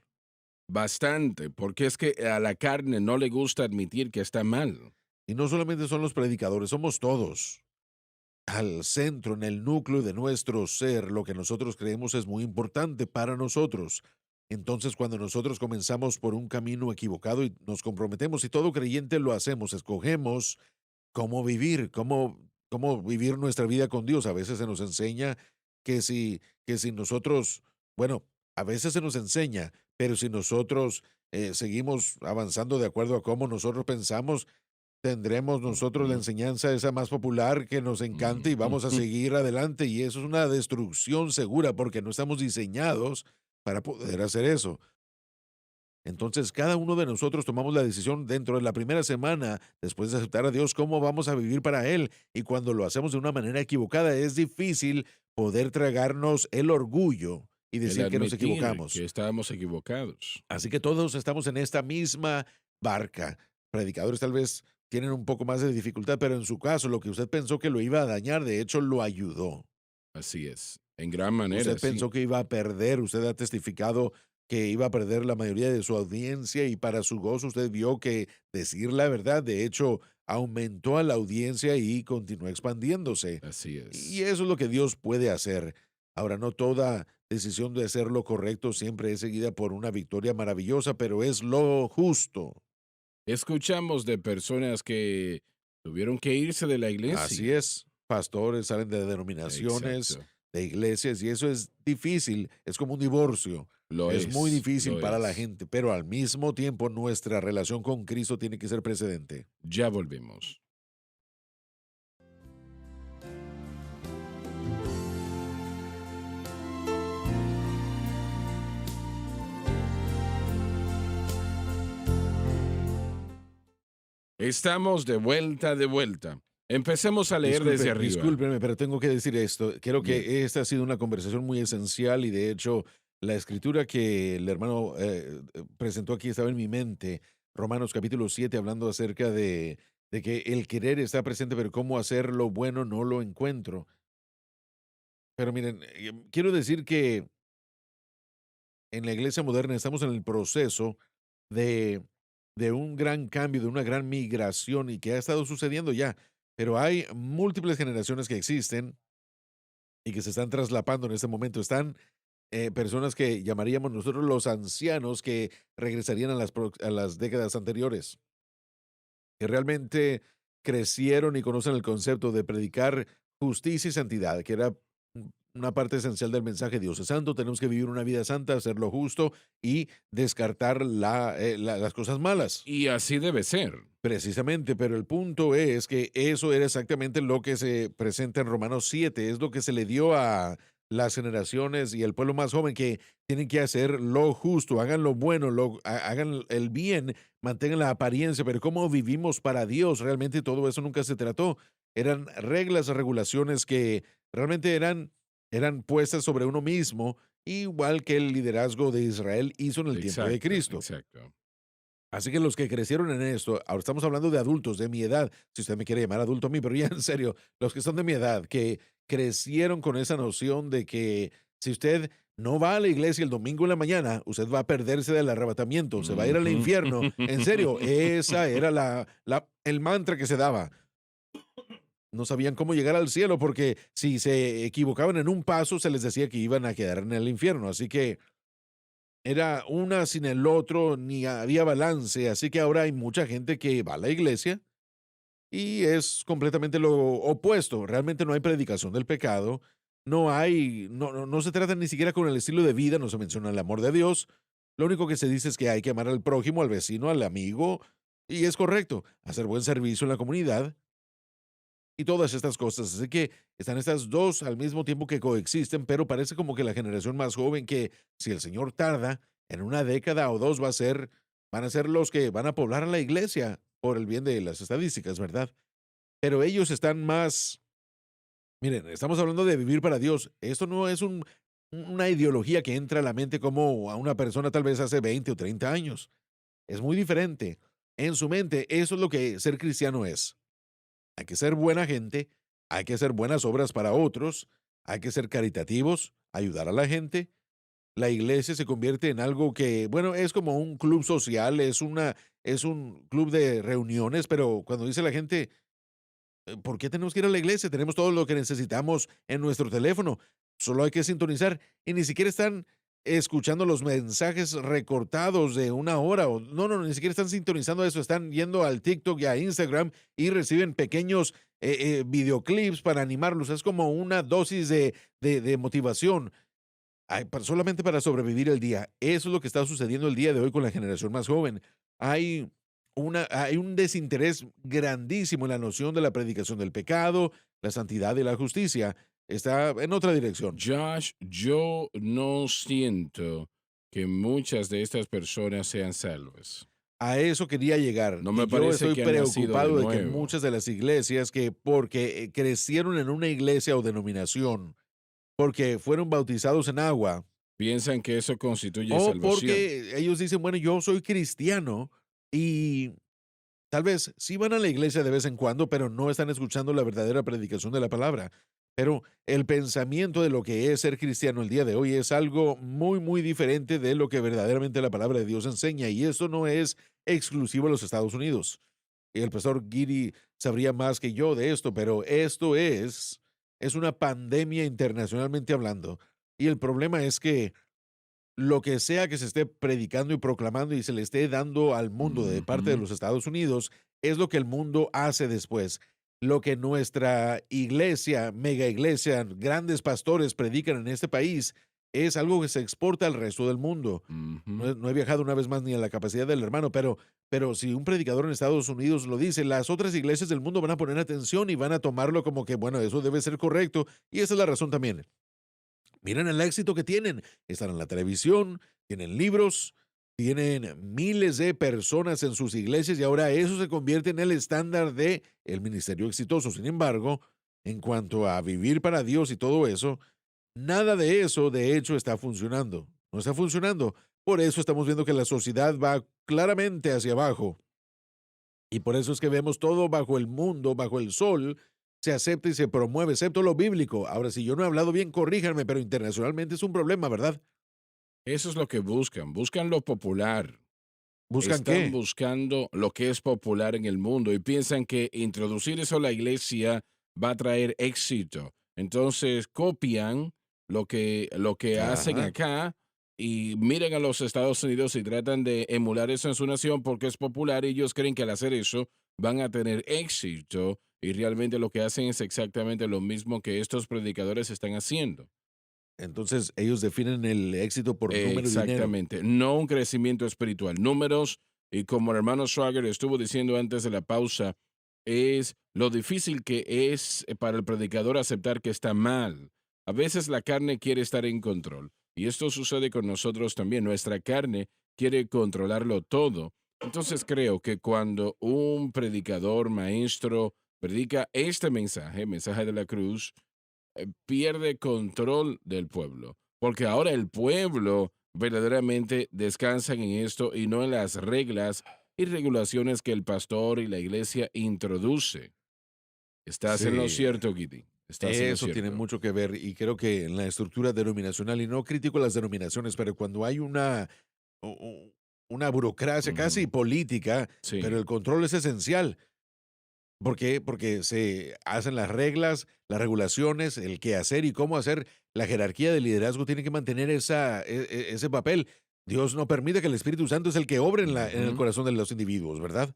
S2: Bastante, porque es que a la carne no le gusta admitir que está mal.
S3: Y no solamente son los predicadores, somos todos. Al centro, en el núcleo de nuestro ser, lo que nosotros creemos es muy importante para nosotros. Entonces, cuando nosotros comenzamos por un camino equivocado y nos comprometemos, y todo creyente lo hacemos, escogemos cómo vivir, cómo vivir nuestra vida con Dios. A veces se nos enseña que si nosotros, bueno, a veces se nos enseña, pero si nosotros seguimos avanzando de acuerdo a cómo nosotros pensamos, tendremos nosotros la
S2: Ujú,
S3: enseñanza esa más popular que nos encanta y vamos a
S2: ujú.
S3: seguir adelante. Y eso es una destrucción segura porque no estamos diseñados para poder hacer eso. Entonces, cada uno de nosotros tomamos la decisión dentro de la primera semana, después de aceptar a Dios, cómo vamos a vivir para Él. Y cuando lo hacemos de una manera equivocada, es difícil poder tragarnos el orgullo y
S2: El
S3: decir que nos
S2: admitir que
S3: equivocamos.
S2: estábamos equivocados.
S3: Así que todos estamos en esta misma barca. Predicadores tal vez tienen un poco más de dificultad, pero en su caso, lo que usted pensó que lo iba a dañar, de hecho, lo ayudó.
S2: Así es. En gran manera,
S3: Usted
S2: sí.
S3: pensó que iba a perder, usted ha testificado que iba a perder la mayoría de su audiencia y para su gozo usted vio que decir la verdad, de hecho, aumentó a la audiencia y continuó expandiéndose.
S2: Así
S3: Y
S2: es.
S3: eso es lo que Dios puede hacer. Ahora, no toda decisión de hacer lo correcto siempre es seguida por una victoria maravillosa, pero es lo justo.
S2: Escuchamos de personas que tuvieron que irse de la
S3: Así
S2: iglesia.
S3: es. Pastores salen de denominaciones,
S2: Exacto.
S3: de iglesias, y eso es difícil. Es como un divorcio. Es muy difícil
S2: Lo
S3: para la
S2: es.
S3: gente, pero al mismo tiempo nuestra relación con Cristo tiene que ser precedente.
S2: Ya volvemos. Estamos de vuelta, de vuelta. Empecemos a leer desde arriba.
S3: Discúlpeme, pero tengo que decir esto. Creo
S2: Bien.
S3: que esta ha sido una conversación muy esencial y de hecho la escritura que el hermano presentó aquí estaba en mi mente. Romanos capítulo 7 hablando acerca de que el querer está presente, pero cómo hacer lo bueno no lo encuentro. Pero miren, quiero decir que en la iglesia moderna estamos en el proceso de, de un gran cambio, de una gran migración y que ha estado sucediendo ya. Pero hay múltiples generaciones que existen y que se están traslapando en este momento. Están personas que llamaríamos nosotros los ancianos que regresarían a a las décadas anteriores, que realmente crecieron y conocen el concepto de predicar justicia y santidad, que era una parte esencial del mensaje. Dios es santo, tenemos que vivir una vida santa, hacer lo justo y descartar las cosas malas.
S2: Y así debe ser.
S3: Precisamente, pero el punto es que eso era exactamente lo que se presenta en Romanos 7, es lo que se le dio a las generaciones y el pueblo más joven que tienen que hacer lo justo, hagan lo bueno, hagan el bien, mantengan la apariencia, pero cómo vivimos para Dios, realmente todo eso nunca se trató. Eran reglas, regulaciones que realmente eran puestas sobre uno mismo, igual que el liderazgo de Israel hizo en el tiempo de
S2: Exacto,
S3: Cristo.
S2: exacto.
S3: Así que los que crecieron en esto, ahora estamos hablando de adultos de mi edad, si usted me quiere llamar adulto a mí, pero ya en serio, los que son de mi edad, que crecieron con esa noción de que si usted no va a la iglesia el domingo en la mañana, usted va a perderse del arrebatamiento, se va a ir al
S2: Ujú.
S3: infierno. En serio, esa era el mantra que se daba. No sabían cómo llegar al cielo porque si se equivocaban en un paso, se les decía que iban a quedar en el infierno. Así que era una sin el otro, ni había balance, así que ahora hay mucha gente que va a la iglesia y es completamente lo opuesto. Realmente no hay predicación del pecado, no se trata ni siquiera con el estilo de vida, no se menciona el amor de Dios. Lo único que se dice es que hay que amar al prójimo, al vecino, al amigo, y es correcto, hacer buen servicio en la comunidad, y todas estas cosas. Así que están estas dos al mismo tiempo que coexisten, pero parece como que la generación más joven que si el Señor tarda, en una década o dos van a ser los que van a poblar a la iglesia por el bien de las estadísticas, ¿verdad? Pero ellos están más, miren, estamos hablando de vivir para Dios. Esto no es una ideología que entra a la mente como a una persona tal vez hace 20 o 30 años. Es muy diferente. En su mente, eso es lo que ser cristiano es. Hay que ser buena gente, hay que hacer buenas obras para otros, hay que ser caritativos, ayudar a la gente. La iglesia se convierte en algo que, bueno, es como un club social, es un club de reuniones, pero cuando dice la gente, ¿por qué tenemos que ir a la iglesia? Tenemos todo lo que necesitamos en nuestro teléfono. Solo hay que sintonizar y ni siquiera están escuchando los mensajes recortados de una hora o ni siquiera están sintonizando eso, están yendo al TikTok y a Instagram y reciben pequeños videoclips para animarlos. Es como una dosis de motivación solamente para sobrevivir el día. Eso es lo que está sucediendo el día de hoy con la generación más joven. Hay, hay un desinterés grandísimo en la noción de la predicación del pecado, la santidad y la justicia. Está en otra dirección.
S2: Josh, yo no siento que muchas de estas personas sean salvas.
S3: A eso quería llegar.
S2: No
S3: Y
S2: me
S3: yo
S2: parece
S3: estoy
S2: que han nacido de
S3: preocupado de que
S2: nuevo.
S3: muchas de las iglesias que porque crecieron en una iglesia o denominación, porque fueron bautizados en agua,
S2: Piensan que eso constituye
S3: o
S2: salvación.
S3: porque ellos dicen, bueno, yo soy cristiano, Y tal vez sí van a la iglesia de vez en cuando, pero no están escuchando la verdadera predicación de la palabra. Pero el pensamiento de lo que es ser cristiano el día de hoy es algo muy, muy diferente de lo que verdaderamente la palabra de Dios enseña. Y eso no es exclusivo a los Estados Unidos. Y el pastor Giri sabría más que yo de esto, pero es una pandemia internacionalmente hablando. Y el problema es que lo que sea que se esté predicando y proclamando y se le esté dando al mundo de parte de
S2: Ujú.
S3: los Estados Unidos es lo que el mundo hace después. Lo que nuestra iglesia, mega iglesia, grandes pastores predican en este país es algo que se exporta al resto del mundo.
S2: Ujú.
S3: No he viajado una vez más ni a la capacidad del hermano, pero si un predicador en Estados Unidos lo dice, las otras iglesias del mundo van a poner atención y van a tomarlo como que, bueno, eso debe ser correcto. Y esa es la razón también. Miren el éxito que tienen. Están en la televisión, tienen libros, tienen miles de personas en sus iglesias y ahora eso se convierte en el estándar de el ministerio exitoso. Sin embargo, en cuanto a vivir para Dios y todo eso, nada de eso de hecho está funcionando. No está funcionando. Por eso estamos viendo que la sociedad va claramente hacia abajo. Y por eso es que vemos todo bajo el mundo, bajo el sol, se acepta y se promueve, excepto lo bíblico. Ahora, si yo no he hablado bien, corríjanme, pero internacionalmente es un problema, ¿verdad?
S2: Eso es lo que buscan. Buscan lo popular.
S3: ¿Buscan
S2: Están
S3: qué?
S2: buscando lo que es popular en el mundo y piensan que introducir eso a la iglesia va a traer éxito. Entonces copian lo que hacen
S3: Ajá.
S2: acá y miren a los Estados Unidos y tratan de emular eso en su nación porque es popular y ellos creen que al hacer eso van a tener éxito y realmente lo que hacen es exactamente lo mismo que estos predicadores están haciendo.
S3: Entonces, ellos definen el éxito por número y dinero.
S2: Exactamente, no un crecimiento espiritual. Números, y como el hermano Schwager estuvo diciendo antes de la pausa, es lo difícil que es para el predicador aceptar que está mal. A veces la carne quiere estar en control, y esto sucede con nosotros también. Nuestra carne quiere controlarlo todo. Entonces creo que cuando un predicador, maestro, predica este mensaje, mensaje de la cruz, pierde control del pueblo, porque ahora el pueblo verdaderamente descansa en esto y no en las reglas y regulaciones que el pastor y la iglesia introduce. Estás en lo
S3: Sí,
S2: cierto, Gidi. Estás en lo
S3: eso tiene
S2: cierto.
S3: mucho que ver y creo que en la estructura denominacional, y no critico las denominaciones, pero cuando hay una burocracia casi
S2: Ujú.
S3: política, pero
S2: Sí,
S3: el control es esencial. ¿Por qué? Porque se hacen las reglas, las regulaciones, el qué hacer y cómo hacer. La jerarquía de liderazgo tiene que mantener ese papel. Dios no permite que el Espíritu Santo es el que obre en el
S2: ujú,
S3: corazón de los individuos, ¿verdad?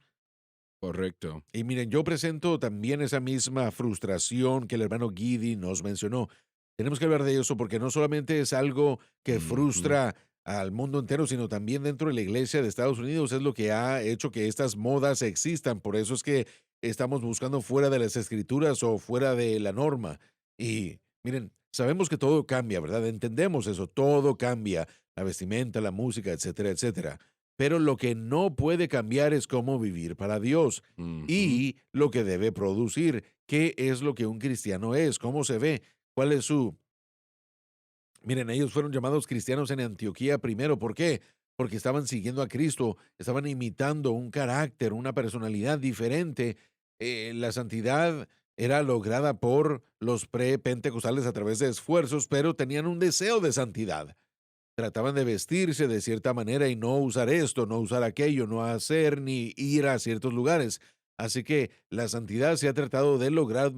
S2: correcto.
S3: Y miren, yo presento también esa misma frustración que el hermano Guidi nos mencionó. Tenemos que hablar de eso porque no solamente es algo que
S2: Ujú,
S3: frustra al mundo entero, sino también dentro de la iglesia de Estados Unidos es lo que ha hecho que estas modas existan. Por eso es que estamos buscando fuera de las escrituras o fuera de la norma. Y miren, sabemos que todo cambia, ¿verdad? Entendemos eso, todo cambia, la vestimenta, la música, etcétera, etcétera. Pero lo que no puede cambiar es cómo vivir para Dios
S2: ujú.
S3: y lo que debe producir. ¿Qué es lo que un cristiano es? ¿Cómo se ve? ¿Cuál es su... Miren, ellos fueron llamados cristianos en Antioquía primero. ¿Por qué? Porque estaban siguiendo a Cristo, estaban imitando un carácter, una personalidad diferente. La santidad era lograda por los pre-pentecostales a través de esfuerzos, pero tenían un deseo de santidad. Trataban de vestirse de cierta manera y no usar esto, no usar aquello, no hacer ni ir a ciertos lugares. Así que la santidad se ha tratado de lograr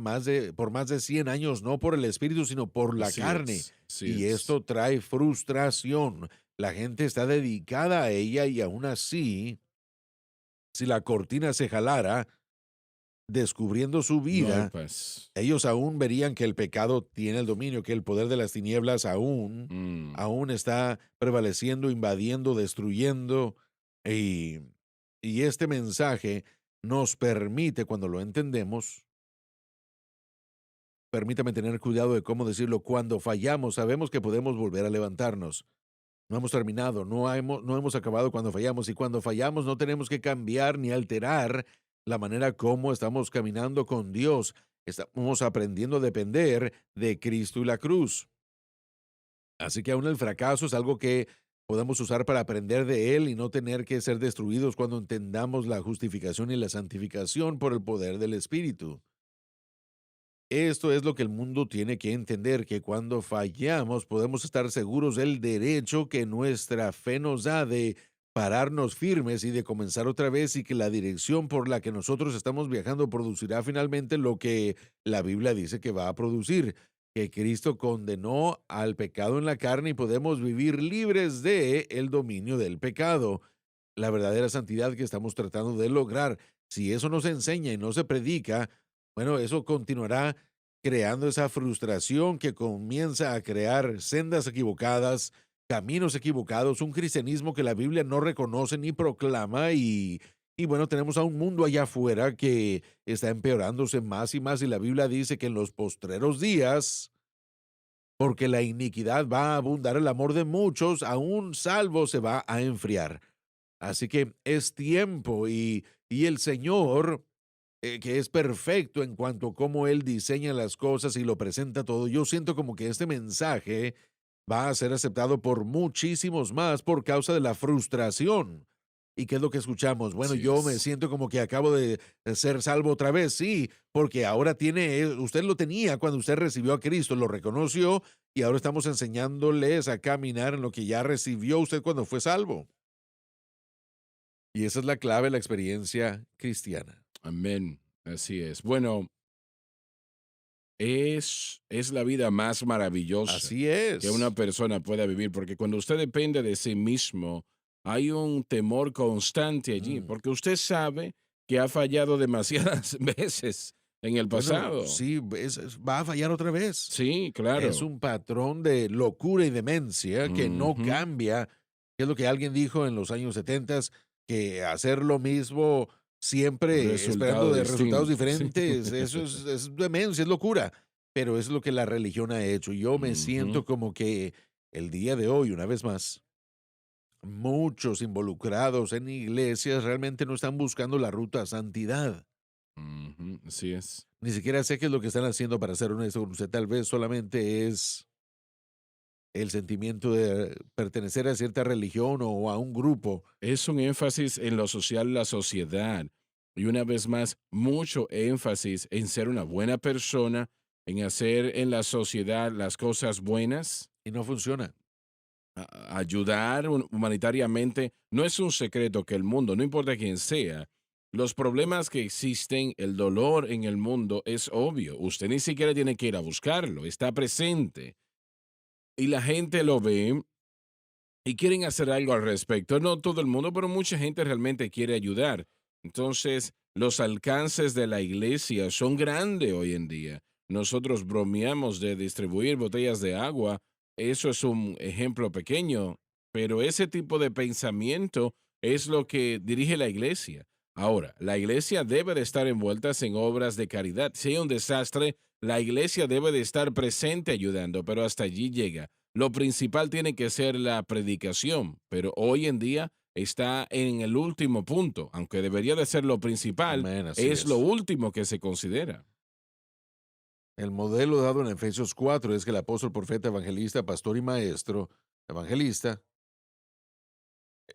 S3: por más de 100 años, no por el espíritu, sino por la
S2: Así
S3: carne.
S2: es, así
S3: Y
S2: es.
S3: esto trae frustración. La gente está dedicada a ella y aún así, si la cortina se jalara, descubriendo su
S2: No hay
S3: vida,
S2: paz.
S3: ellos aún verían que el pecado tiene el dominio, que el poder de las tinieblas
S2: Mm.
S3: aún está prevaleciendo, invadiendo, destruyendo. Y, y este mensaje nos permite, cuando lo entendemos, permítame tener cuidado de cómo decirlo, cuando fallamos, sabemos que podemos volver a levantarnos. No hemos terminado, no hemos acabado cuando fallamos y cuando fallamos no tenemos que cambiar ni alterar la manera como estamos caminando con Dios. Estamos aprendiendo a depender de Cristo y la cruz. Así que aún el fracaso es algo que podemos usar para aprender de Él y no tener que ser destruidos cuando entendamos la justificación y la santificación por el poder del Espíritu. Esto es lo que el mundo tiene que entender, que cuando fallamos podemos estar seguros del derecho que nuestra fe nos da de pararnos firmes y de comenzar otra vez y que la dirección por la que nosotros estamos viajando producirá finalmente lo que la Biblia dice que va a producir, que Cristo condenó al pecado en la carne y podemos vivir libres de el dominio del pecado, la verdadera santidad que estamos tratando de lograr. Si eso no se enseña y no se predica, bueno, eso continuará creando esa frustración que comienza a crear sendas equivocadas, caminos equivocados, un cristianismo que la Biblia no reconoce ni proclama y bueno, tenemos a un mundo allá afuera que está empeorándose más y más y la Biblia dice que en los postreros días, porque la iniquidad va a abundar, el amor de muchos, aún salvo, se va a enfriar. Así que es tiempo y el Señor, que es perfecto en cuanto a cómo Él diseña las cosas y lo presenta todo, yo siento como que este mensaje va a ser aceptado por muchísimos más por causa de la frustración. ¿Y qué es lo que escuchamos? Bueno,
S2: Así
S3: yo me
S2: es.
S3: siento como que acabo de ser salvo otra vez, sí, porque ahora tiene, usted lo tenía cuando usted recibió a Cristo, lo reconoció y ahora estamos enseñándoles a caminar en lo que ya recibió usted cuando fue salvo. Y esa es la clave de la experiencia cristiana.
S2: Amén. Así es. Bueno, es la vida más maravillosa
S3: Así
S2: que una
S3: es.
S2: persona pueda vivir, porque cuando usted depende de sí mismo, hay un temor constante allí,
S3: Mm.
S2: porque usted sabe que ha fallado demasiadas veces en el
S3: Bueno,
S2: pasado.
S3: sí, va a fallar otra vez.
S2: Sí,
S3: Es
S2: claro.
S3: un patrón de locura y demencia que no
S2: Ujú.
S3: cambia, que es lo que alguien dijo en los años 70, que hacer lo mismo siempre esperando
S2: Resultado
S3: de resultados
S2: distinto, sí.
S3: diferentes, eso es demencia, es locura, pero es lo que la religión ha hecho. Yo me
S2: Ujú,
S3: siento como que el día de hoy, una vez más, muchos involucrados en iglesias realmente no están buscando la ruta a santidad.
S2: ujú, así es.
S3: Ni siquiera sé qué es lo que están haciendo, para ser honesto con usted. Tal vez solamente es el sentimiento de pertenecer a cierta religión o a un grupo.
S2: Es un énfasis en lo social, la sociedad. Y una vez más, mucho énfasis en ser una buena persona, en hacer en la sociedad las cosas buenas,
S3: Y no funciona.
S2: ayudar humanitariamente. No es un secreto que el mundo, no importa quién sea, los problemas que existen, el dolor en el mundo es obvio. Usted ni siquiera tiene que ir a buscarlo, está presente. Y la gente lo ve y quieren hacer algo al respecto. No todo el mundo, pero mucha gente realmente quiere ayudar. Entonces, los alcances de la iglesia son grandes hoy en día. Nosotros bromeamos de distribuir botellas de agua. Eso es un ejemplo pequeño, pero ese tipo de pensamiento es lo que dirige la iglesia. Ahora, la iglesia debe de estar envuelta en obras de caridad. Si hay un desastre, la iglesia debe de estar presente ayudando, pero hasta allí llega. Lo principal tiene que ser la predicación, pero hoy en día está en el último punto, aunque debería de ser lo principal,
S3: Amén, así
S2: es lo
S3: es.
S2: último que se considera.
S3: El modelo dado en Efesios 4 es que el apóstol, profeta, evangelista, pastor y maestro, evangelista,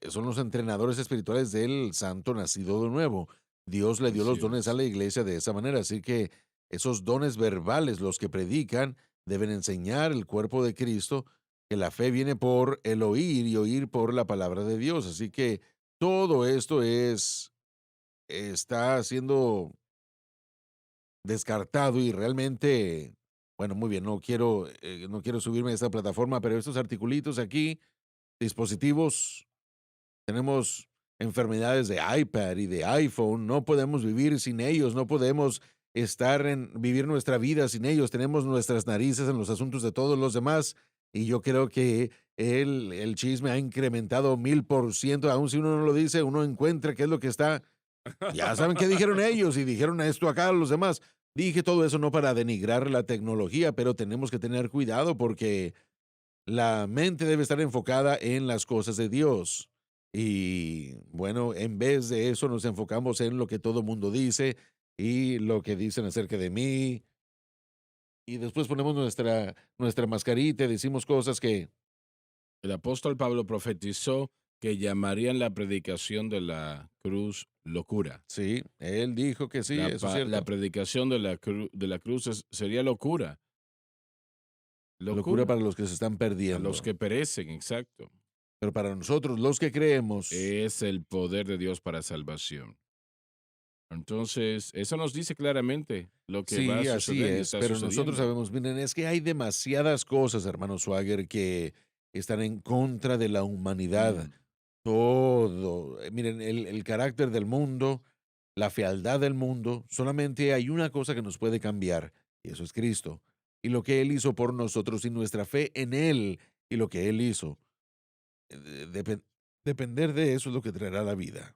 S3: son los entrenadores espirituales del santo nacido de nuevo. Dios le dio
S2: Así
S3: los dones a
S2: es.
S3: la iglesia de esa manera, así que esos dones verbales, los que predican, deben enseñar el cuerpo de Cristo, que la fe viene por el oír y oír por la palabra de Dios. Así que todo esto está siendo descartado y realmente, bueno, muy bien, no quiero subirme a esta plataforma, pero estos articulitos aquí, dispositivos, tenemos enfermedades de iPad y de iPhone, no podemos vivir sin ellos, no podemos vivir nuestra vida sin ellos, tenemos nuestras narices en los asuntos de todos los demás y yo creo que el chisme ha incrementado 1000%, aun si uno no lo dice, uno encuentra qué es lo que está, ya saben qué dijeron ellos y dijeron esto acá a los demás. Dije todo eso no para denigrar la tecnología, pero tenemos que tener cuidado porque la mente debe estar enfocada en las cosas de Dios. Y bueno, en vez de eso nos enfocamos en lo que todo mundo dice y lo que dicen acerca de mí. Y después ponemos nuestra mascarita y decimos cosas que
S2: El apóstol Pablo profetizó que llamarían la predicación de la cruz locura.
S3: Sí, él dijo que sí, eso es
S2: La
S3: cierto.
S2: predicación de la cruz sería locura.
S3: Locura
S2: Locura
S3: para los que se están
S2: a los
S3: perdiendo.
S2: que perecen, exacto.
S3: Pero para nosotros, los que creemos,
S2: Es el poder de Dios para salvación. Entonces, eso nos dice claramente lo que va a
S3: sí, así
S2: suceder y
S3: es.
S2: está
S3: Pero nosotros
S2: sucediendo.
S3: sabemos, miren, es que hay demasiadas cosas, hermano Swagger, que están en contra de la humanidad.
S2: Mm,
S3: Todo. Miren, el carácter del mundo, la fealdad del mundo, solamente hay una cosa que nos puede cambiar, y eso es Cristo. Y lo que Él hizo por nosotros y nuestra fe en Él y lo que Él hizo. Depender de eso es lo que traerá la vida.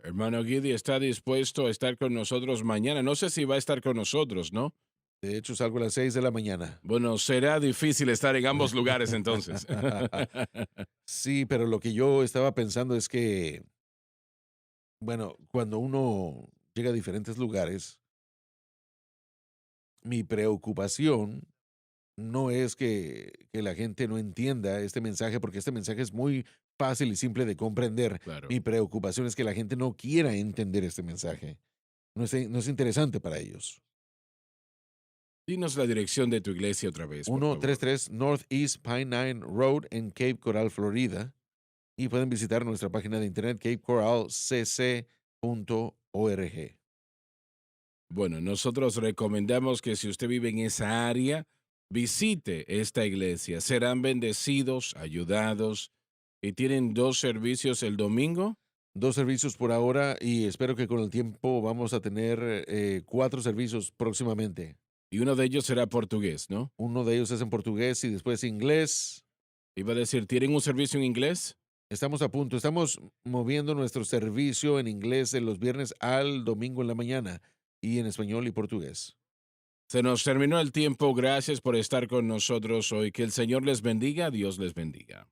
S2: Hermano Guidi está dispuesto a estar con nosotros mañana. No sé si va a estar con nosotros, ¿no?
S3: De hecho, salgo a las 6 de la mañana.
S2: Bueno, será difícil estar en ambos lugares entonces.
S3: Sí, pero lo que yo estaba pensando es que, bueno, cuando uno llega a diferentes lugares, mi preocupación no es que la gente no entienda este mensaje, porque este mensaje es muy fácil y simple de comprender.
S2: Claro.
S3: Mi preocupación es que la gente no quiera entender este mensaje. No es interesante para ellos.
S2: Dinos la dirección de tu iglesia otra vez, por favor.
S3: 133 Northeast Pine Road en Cape Coral, Florida. Y pueden visitar nuestra página de internet capecoralcc.org.
S2: Bueno, nosotros recomendamos que si usted vive en esa área, visite esta iglesia. Serán bendecidos, ayudados y tienen 2 servicios el domingo.
S3: 2 servicios por ahora y espero que con el tiempo vamos a tener 4 servicios próximamente.
S2: Y uno de ellos será portugués, ¿no?
S3: Uno de ellos es en portugués y después inglés.
S2: Iba a decir, ¿tienen un servicio en inglés?
S3: Estamos a punto, estamos moviendo nuestro servicio en inglés de los viernes al domingo en la mañana y en español y portugués.
S2: Se nos terminó el tiempo. Gracias por estar con nosotros hoy. Que el Señor les bendiga. Dios les bendiga.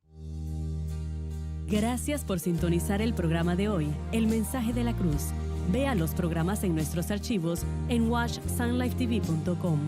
S4: Gracias por sintonizar el programa de hoy, El Mensaje de la Cruz. Vea los programas en nuestros archivos en watchsunlifetv.com.